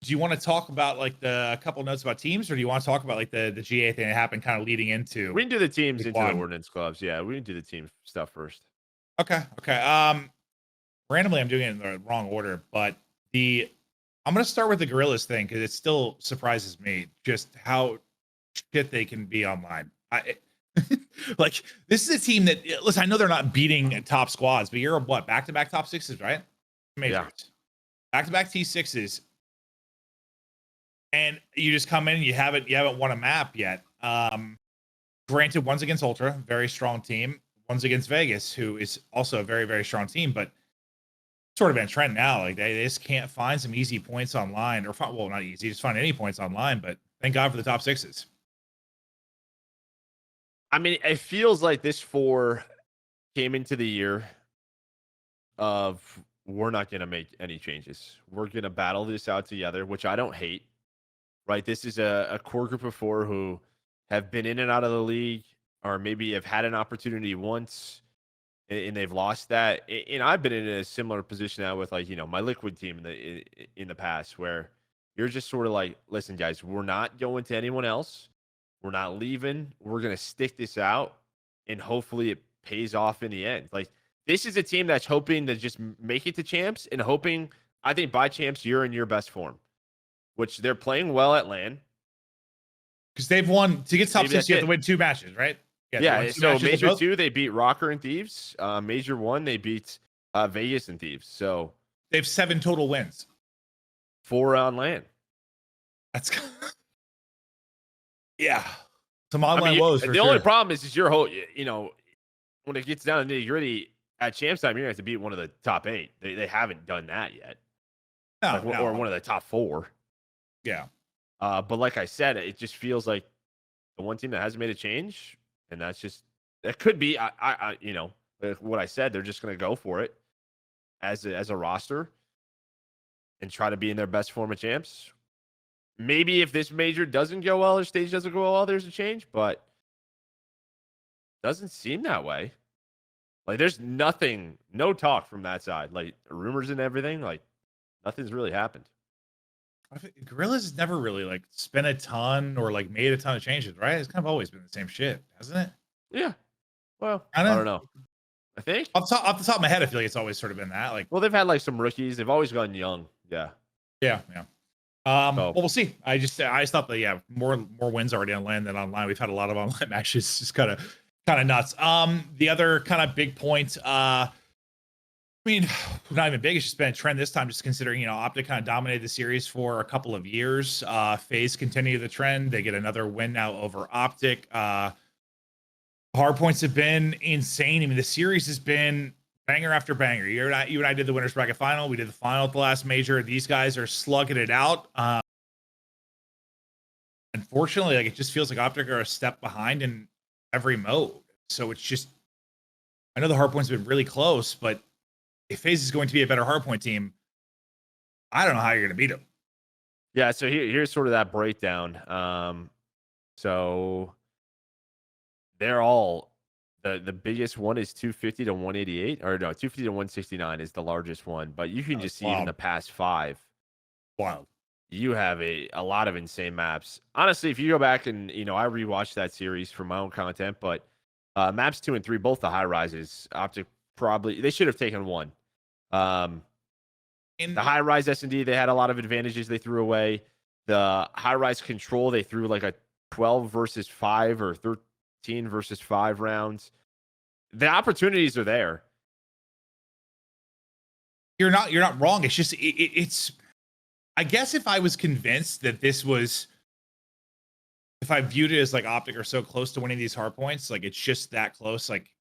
you want to talk about like a couple notes about teams, or do you want to talk about like the GA thing that happened kind of leading into? We can do the teams into the Ordnance clubs. Yeah, we can do the team stuff first. Okay. Randomly, I'm doing it in the wrong order, but I'm going to start with the Gorillas thing because it still surprises me just how shit they can be online. Like, this is a team that, listen, I know they're not beating top squads, but you're back-to-back top 6s, right? Majors. Yeah. Back-to-back T6s. And you just come in and you haven't won a map yet. Granted, one's against Ultra, very strong team. One's against Vegas, who is also a very, very strong team, but sort of been a trend now. Like they just can't find some easy points online, or not easy, just find any points online. But thank God for the top 6s. I mean, it feels like this 4 came into the year of we're not going to make any changes. We're going to battle this out together, which I don't hate. Right, this is a core group of 4 who have been in and out of the league, or maybe have had an opportunity once and they've lost that. And I've been in a similar position now with, like, my Liquid team in the past, where you're just sort of like, listen, guys, we're not going to anyone else. We're not leaving. We're going to stick this out, and hopefully it pays off in the end. Like, this is a team that's hoping to just make it to champs, and hoping, I think, by champs, you're in your best form, which they're playing well at LAN. Because they've won, to get top 6, you have to win 2 matches, right? Yeah, so Major 2, they beat ROKKR and Thieves. Major 1, they beat Vegas and Thieves. So they have 7 total wins. 4 on LAN. That's yeah. Some online woes. The only problem is your whole, when it gets down to nitty gritty at champs time, you're gonna have to beat one of the top 8. They haven't done that yet. Or one of the top 4. Yeah. But like I said, it just feels like the one team that hasn't made a change, and that could be what I said. They're just going to go for it as a roster and try to be in their best form of champs. Maybe if this major doesn't go well or stage doesn't go well, there's a change, but doesn't seem that way. Like, there's nothing, no talk from that side. Like, rumors and everything, like, nothing's really happened. Gorilla's never really like spent a ton or like made a ton of changes, right? It's kind of always been the same shit, hasn't it? Yeah. Well, Kind I of don't know. I think. off the top of my head, I feel like it's always sort of been that. Like, Well, they've had like some rookies. They've always gone young. Yeah. yeah. Well, So we'll see. I just thought that more wins already on land than online. We've had a lot of online matches, just kind of nuts. The other kind of big point, I mean, not even big. It's just been a trend this time, just considering, Optic kind of dominated the series for a couple of years. Faze continue the trend. They get another win now over Optic. Hard points have been insane. I mean, the series has been banger after banger. You and I did the winners bracket final. We did the final at the last major. These guys are slugging it out. Unfortunately, like, it just feels like Optic are a step behind in every mode. So it's just, I know the hard points have been really close, but if FaZe is going to be a better hardpoint team, I don't know how you're going to beat them. yeah, so here's sort of that breakdown. So they're all the biggest one is 250 to 188, or no, 250 to 169 is the largest one. But you can just see even the past 5. Wild. You have a lot of insane maps. Honestly, if you go back and I rewatched that series for my own content, but maps 2 and 3, both the high rises, Optic probably they should have taken 1. In the high rise S&D, they had a lot of advantages they threw away. The high rise control, they threw like a 12 versus 5 or 13 versus 5 rounds. The opportunities are there. You're not wrong. It's just it's. I guess if I was convinced that this was, if I viewed it as like Optic are so close to winning these hard points, like it's just that close. Like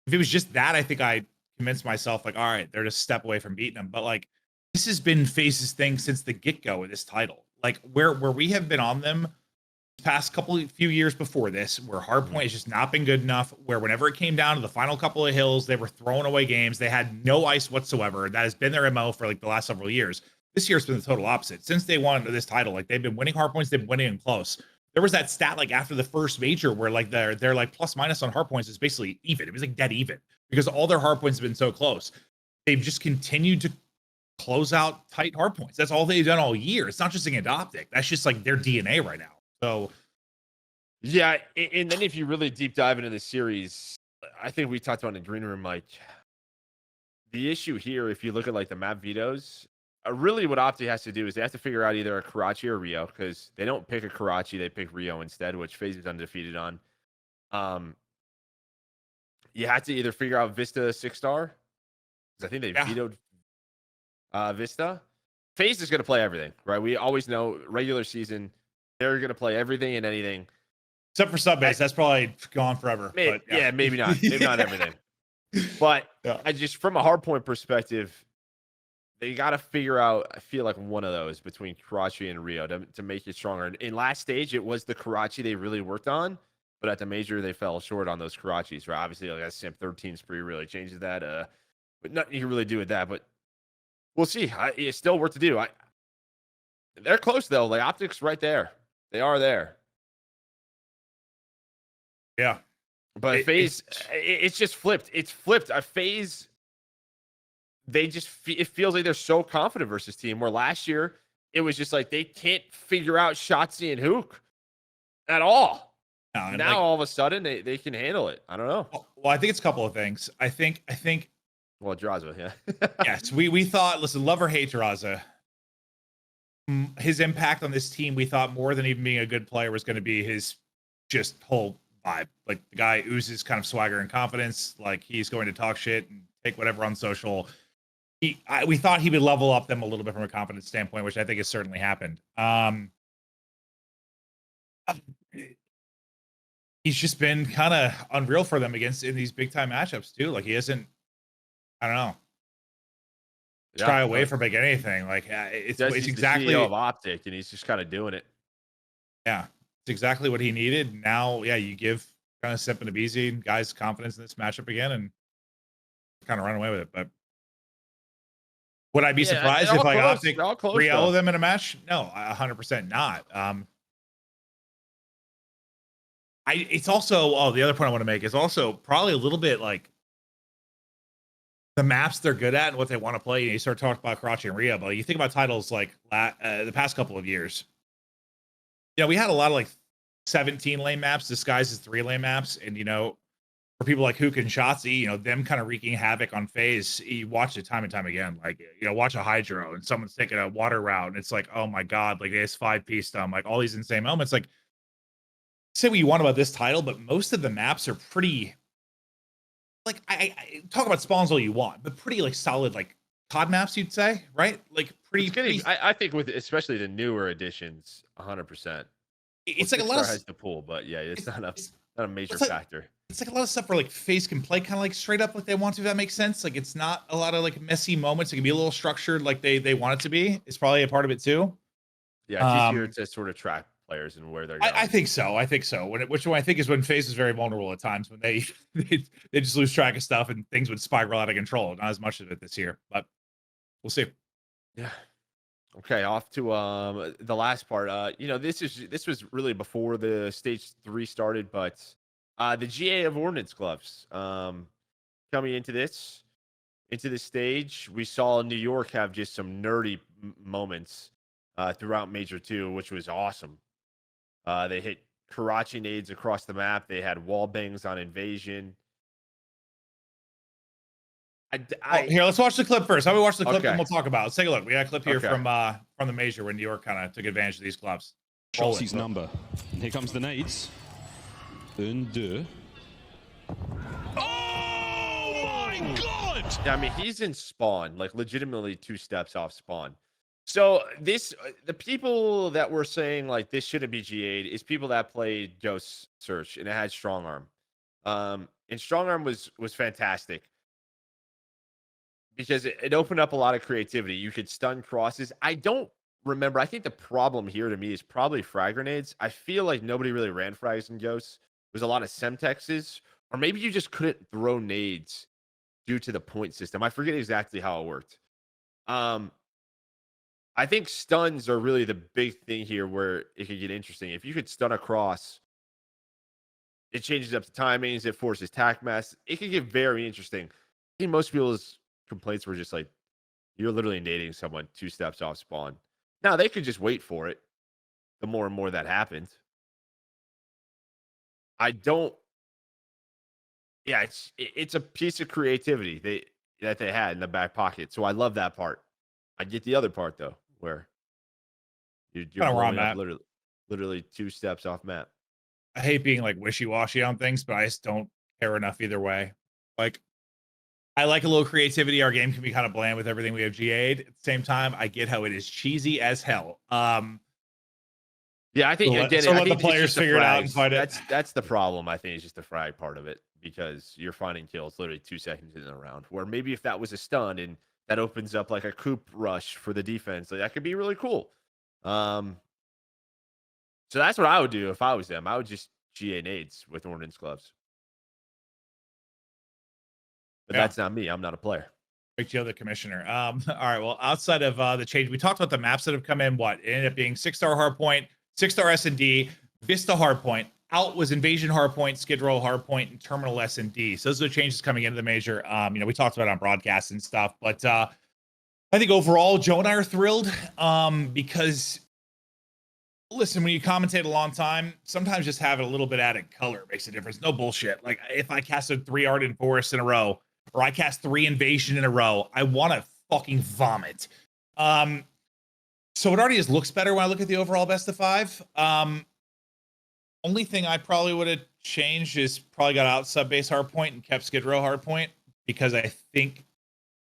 if it was just that, I think I convinced myself like, all right, they're just a step away from beating them. But like this has been FaZe's thing since the get-go of this title. Like where we have been on them past few years before this, where hardpoint has just not been good enough, where whenever it came down to the final couple of hills, they were throwing away games. They had no ice whatsoever. That has been their MO for like the last several years. This year's been the total opposite. Since they won this title, like they've been winning hardpoints, they've been winning them close. There was that stat like after the first major where like they're like plus minus on hardpoints is basically even. It was like dead even because all their hardpoints have been so close. They've just continued to close out tight hardpoints. That's all they've done all year. It's not just against Optic. That's just like their DNA right now. So yeah, and then if you really deep dive into the series, I think we talked about in the green room, like the issue here, if you look at like the map vetoes, really what Optic has to do is they have to figure out either a Karachi or Rio, because they don't pick a Karachi, they pick Rio instead, which FaZe is undefeated on. You have to either figure out Vista 6-star, because I think they vetoed Vista. FaZe is going to play everything, right? We always know regular season, they're going to play everything and anything. Except for sub base, that's probably gone forever. But yeah, maybe not. Maybe not everything. But I just, from a hardpoint perspective, they got to figure out, I feel like, one of those between Karachi and Rio to make it stronger. In last stage, it was the Karachi they really worked on, but at the major, they fell short on those Karachis, right? Obviously, like that Simp 13 spree really changes that. But nothing you can really do with that. But we'll see. It's still work to do. They're close, though. Like, Optic's right there. They are there. Yeah. But FaZe, it's just flipped. It's flipped. FaZe, it feels like they're so confident versus team, where last year it was just like they can't figure out Shotzi and Hook at all. No, now like, all of a sudden they can handle it. I don't know. Well, I think it's a couple of things. I think well, Draza, yeah. Yes, we thought, listen, love or hate Draza, his impact on this team, we thought more than even being a good player was going to be his just whole vibe. Like the guy oozes kind of swagger and confidence. Like he's going to talk shit and take whatever on social. We thought he would level up them a little bit from a confidence standpoint, which I think has certainly happened. He's just been kind of unreal for them in these big time matchups too. Like he isn't, I don't know, shy away from like anything. Like it's exactly the CEO of Optic, and he's just kind of doing it. Yeah, it's exactly what he needed. Now, you give kind of Simp and Abizi guys confidence in this matchup again, and kind of run away with it. But would I be surprised if like Optic 3-0 them in a match? No, 100% not. It's also, the other point I want to make is also probably a little bit like the maps they're good at and what they want to play. You start talking about Karachi and Rio, but you think about titles like the past couple of years. Yeah, we had a lot of like 17 lane maps disguised as 3 lane maps, and for people like Hook and Shotzi, them kind of wreaking havoc on Faze. You watch it time and time again. Like, watch a Hydro and someone's taking a water route, and it's like, oh my god, like it's 5 piece dumb, like all these insane moments. Like, say what you want about this title, but most of the maps are pretty. Like, I talk about spawns all you want, but pretty like solid, like COD maps, you'd say, right? Like pretty. I think with especially the newer editions, 100%. It's like a lot of has the pool, but yeah, it's not a major like, factor. It's like a lot of stuff where like Faze can play kind of like straight up like they want to, if that makes sense. Like it's not a lot of like messy moments. It can be a little structured like they want it to be. It's probably a part of it too. Yeah, it's easier to sort of track players and where they're going. I think so. Which one I think is when Faze is very vulnerable at times, when they just lose track of stuff and things would spiral out of control. Not as much of it this year, but we'll see. Yeah. Okay, off to the last part. This was really before the stage 3 started, but the GA of Ordnance gloves coming into this stage, we saw New York have just some nerdy moments throughout Major 2, which was awesome. They hit Karachi nades across the map. They had wall bangs on Invasion. Here, let's watch the clip first. How about we watch the clip and we'll talk about it. Let's take a look. We got a clip here from the Major when New York kind of took advantage of these clubs. Chelsea's number. And here comes the nades. 1, 2. Oh my god! Yeah, I mean, he's in spawn, like legitimately 2 steps off spawn. So the people that were saying like this shouldn't be GA'd is people that played Ghost Search and it had Strong Arm. And Strong Arm was fantastic because it opened up a lot of creativity. You could stun crosses. I don't remember. I think the problem here to me is probably frag grenades. I feel like nobody really ran frags in Ghosts. There's a lot of Semtexes, or maybe you just couldn't throw nades due to the point system. I forget exactly how it worked. I think stuns are really the big thing here where it could get interesting. If you could stun across, it changes up the timings, it forces tac mass. It could get very interesting. I think most people's complaints were just like, you're literally nading someone 2 steps off spawn. Now, they could just wait for it the more and more that happens. It's a piece of creativity that they had in the back pocket. So I love that part. I get the other part though, where you're blowing up literally 2 steps off map. I hate being like wishy-washy on things, but I just don't care enough either way. Like, I like a little creativity. Our game can be kind of bland with everything we have GA'd. At the same time, I get how it is cheesy as hell. Yeah, I think let the players figure it out and fight it. That's the problem. I think it's just the frag part of it because you're finding kills literally 2 seconds in a round. Where maybe if that was a stun and that opens up like a coup rush for the defense, like, that could be really cool. So that's what I would do if I was them. I would just GA nades with Ordnance gloves. But that's not me. I'm not a player. Big Joe, the commissioner. All right. Well, outside of the change, we talked about the maps that have come in. It ended up being 6-star hardpoint, 6-star S&D, Vista hardpoint. Out was Invasion hardpoint, Skid Row hardpoint, and Terminal S&D. So those are the changes coming into the Major. We talked about it on broadcast and stuff, but I think overall, Joe and I are thrilled because, listen, when you commentate a long time, sometimes just having a little bit added color makes a difference. No bullshit. Like, if I casted 3 Ardent Forests in a row, or I cast 3 Invasion in a row, I want to fucking vomit. So it already just looks better when I look at the overall best of 5. Only thing I probably would have changed is probably got out sub-base hardpoint and kept Skid Row hardpoint, because I think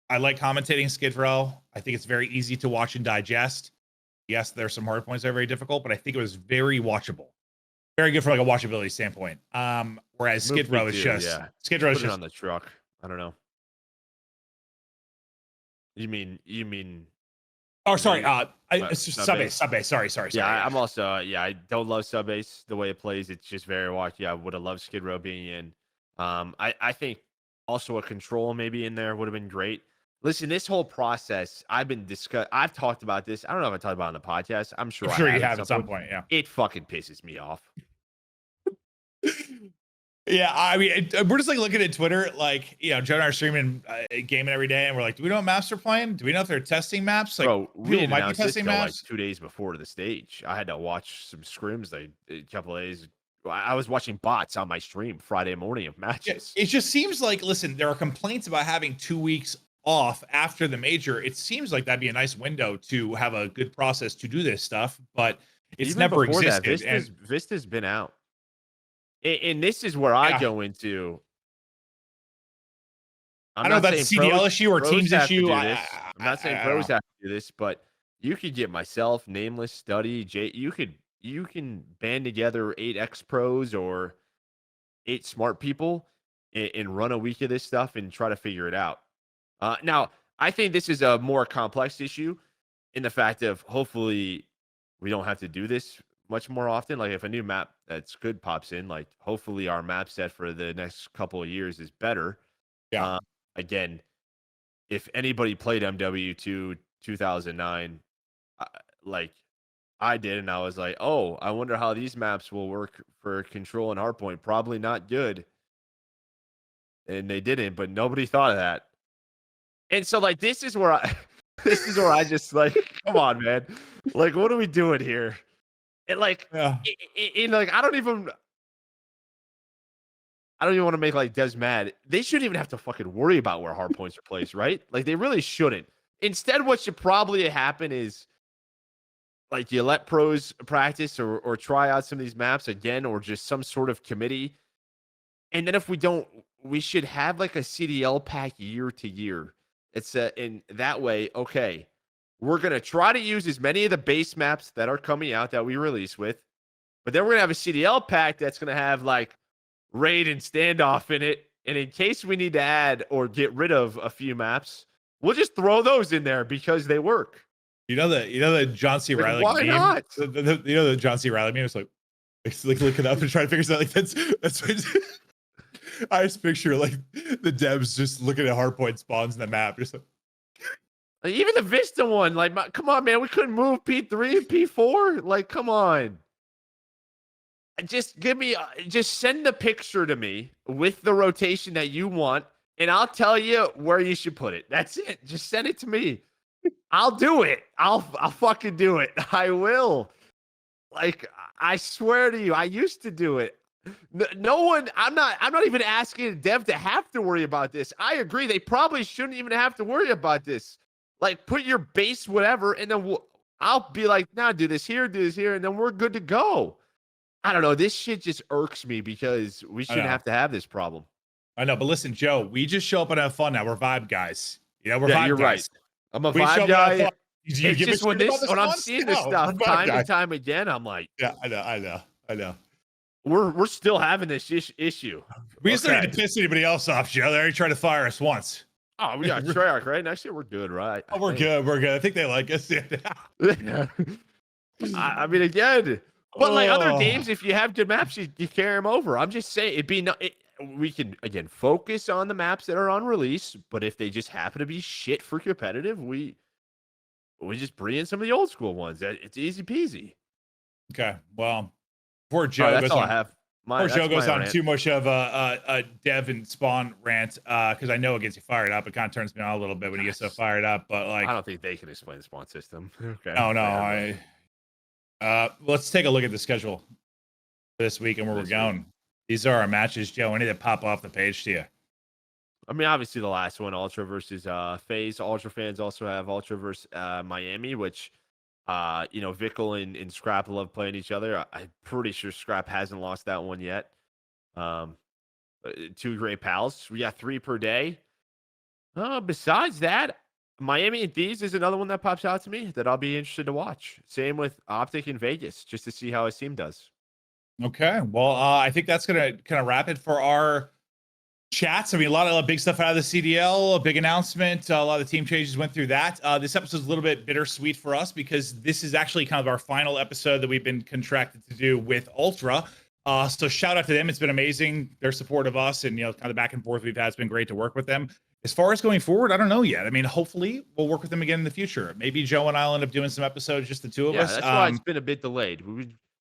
I like commentating Skid Row. I think it's very easy to watch and digest. Yes, there's some hardpoints that are very difficult, but I think it was very watchable. Very good from like a watchability standpoint. Whereas Skid Row is just Skid Row is just on the truck. I don't know. You mean? Oh, sorry. It's just sub-base. Sorry. Yeah, I'm also. I don't love sub-base the way it plays. It's just very wacky. I would have loved Skid Row being in. I think also a control maybe in there would have been great. Listen, this whole process, I've talked about this. I don't know if I talked about it on the podcast. I'm sure you have at some point. Yeah. It fucking pisses me off. Yeah, I mean, we're just like looking at Twitter, like, you know, Joe and I are streaming gaming every day, and we're like, do we know what maps they're playing? Do we know if they're testing maps? Like, Bro, we people didn't might be announce this testing till like maps. 2 days before the stage. I had to watch some scrims like a couple of days. I was watching bots on my stream Friday morning of Yeah, matches. it just seems like, listen, there are complaints about having 2 weeks off after the major. It seems like that'd be a nice window to have a good process to do this stuff, but it's Even never before that, existed. Vista's been out. And this is where I Yeah. go into. I don't know if that's a saying CDL issue or pros teams have to issue. do I this. I'm not saying don't pros know. have to do this, but you could get myself, Nameless, Study, Jay. You can band together 8 X pros or 8 smart people and run a week of this stuff and try to figure it out. Now, I think this is a more complex issue in the fact of hopefully we don't have to do this much more often. Like if a new map that's good pops in, like hopefully our map set for the next couple of years is better. Yeah. Again, if anybody played MW2 2009, like I did, and I was like, oh, I wonder how these maps will work for control and hardpoint. Probably not good. And they didn't, but nobody thought of that. And so like this is where I just like, come on, man. Like, what are we doing here? And like, Yeah. like I don't even want to make like Des mad. They shouldn't even have to fucking worry about where hard points are placed, right? Like they really shouldn't. Instead, what should probably happen is like you let pros practice or try out some of these maps again, or just some sort of committee. And then if we don't, we should have like a CDL pack year to year. It's in that way, okay, we're going to try to use as many of the base maps that are coming out that we release with, but then we're going to have a CDL pack that's going to have like raid and standoff in it. And in case we need to add or get rid of a few maps, we'll just throw those in there because they work. You know the John C. Like, Riley why meme? not? You know the John C. Riley meme? It's like looking up and trying to figure something. Like that's what I just picture like the devs just looking at hardpoint spawns in the map. Just like, even the Vista one, like, come on, man, we couldn't move P3 and P4. Like, come on. Just just send the picture to me with the rotation that you want, and I'll tell you where you should put it. That's it. Just send it to me. I'll do it. I'll fucking do it. I will. Like, I swear to you, I used to do it. No one, I'm not even asking Dev to have to worry about this. I agree. They probably shouldn't even have to worry about this. Like, put your base whatever, and then I'll be like, nah, do this here, and then we're good to go. I don't know. This shit just irks me because we shouldn't have to have this problem. I know, but listen, Joe, we just show up and have fun now. We're vibe guys. You know, we're yeah, vibe you're guys. Right. I'm a vibe guy. It's just when I'm seeing this stuff time and time again, I'm like, yeah, I know. We're still having this issue. We just don't need to piss anybody else off, Joe. They already tried to fire us once. Oh, we got Treyarch, right? Next year we're good, right? Oh, we're good. I think they like us. I mean, again, but like other games, if you have good maps, you carry them over. I'm just saying we can again focus on the maps that are on release, but if they just happen to be shit for competitive, we just bring in some of the old school ones. It's easy peasy. Okay, well, poor Joe. That's all I have. Poor Joe goes on too much of a dev and spawn rant because I know it gets you fired up. It kind of turns me on a little bit when you get so fired up. But like, I don't think they can explain the spawn system. Okay. No. Let's take a look at the schedule for this week and where we're going. These are our matches, Joe. Any that pop off the page to you? I mean, obviously the last one, Ultra versus Faze. Ultra fans also have Ultra versus Miami, which Vickle and Scrap love playing each other. I'm pretty sure Scrap hasn't lost that one yet. 2 great pals. We got 3 per day. Besides that, Miami and Thieves is another one that pops out to me that I'll be interested to watch. Same with Optic in Vegas, just to see how his team does. Okay. Well, I think that's going to kind of wrap it for our chats. I mean, a lot of big stuff out of the CDL, a big announcement. A lot of the team changes went through that. This episode is a little bit bittersweet for us because this is actually kind of our final episode that we've been contracted to do with Ultra. So shout out to them. It's been amazing. Their support of us and, kind of the back and forth we've had. It's been great to work with them. As far as going forward, I don't know yet. I mean, hopefully we'll work with them again in the future. Maybe Joe and I'll end up doing some episodes, just the two of us. That's why it's been a bit delayed.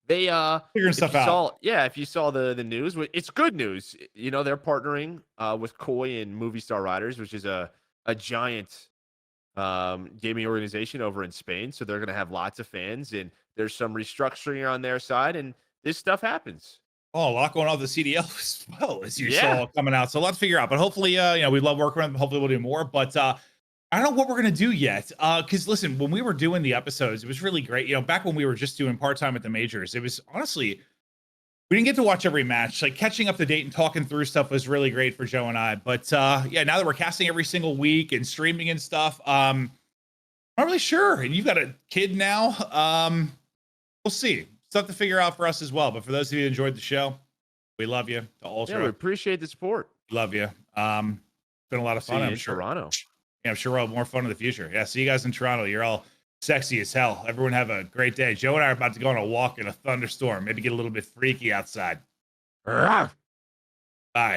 They figuring if stuff you out. saw, yeah, if you saw the news, it's good news. You know, they're partnering with Koi and Movie Star Riders, which is a giant gaming organization over in Spain. So they're going to have lots of fans, and there's some restructuring on their side, and this stuff happens. Oh, a lot going on with the CDL as well, as you Yeah. saw coming out. So a lot to figure out. But hopefully, we love working with them. Hopefully we'll do more. But I don't know what we're gonna do yet. Because listen, when we were doing the episodes, it was really great. Back when we were just doing part-time at the majors, it was honestly, we didn't get to watch every match. Like catching up to date and talking through stuff was really great for Joe and I. But yeah, now that we're casting every single week and streaming and stuff, I'm not really sure. And you've got a kid now. We'll see. Stuff to figure out for us as well. But for those of you who enjoyed the show, we love you. To Ultra, We appreciate the support. love you. It's been a lot of fun. I'm sure. Toronto. Yeah, I'm sure we'll have more fun in the future. Yeah, see you guys in Toronto. You're all sexy as hell. Everyone have a great day. Joe and I are about to go on a walk in a thunderstorm. Maybe get a little bit freaky outside. Rawr.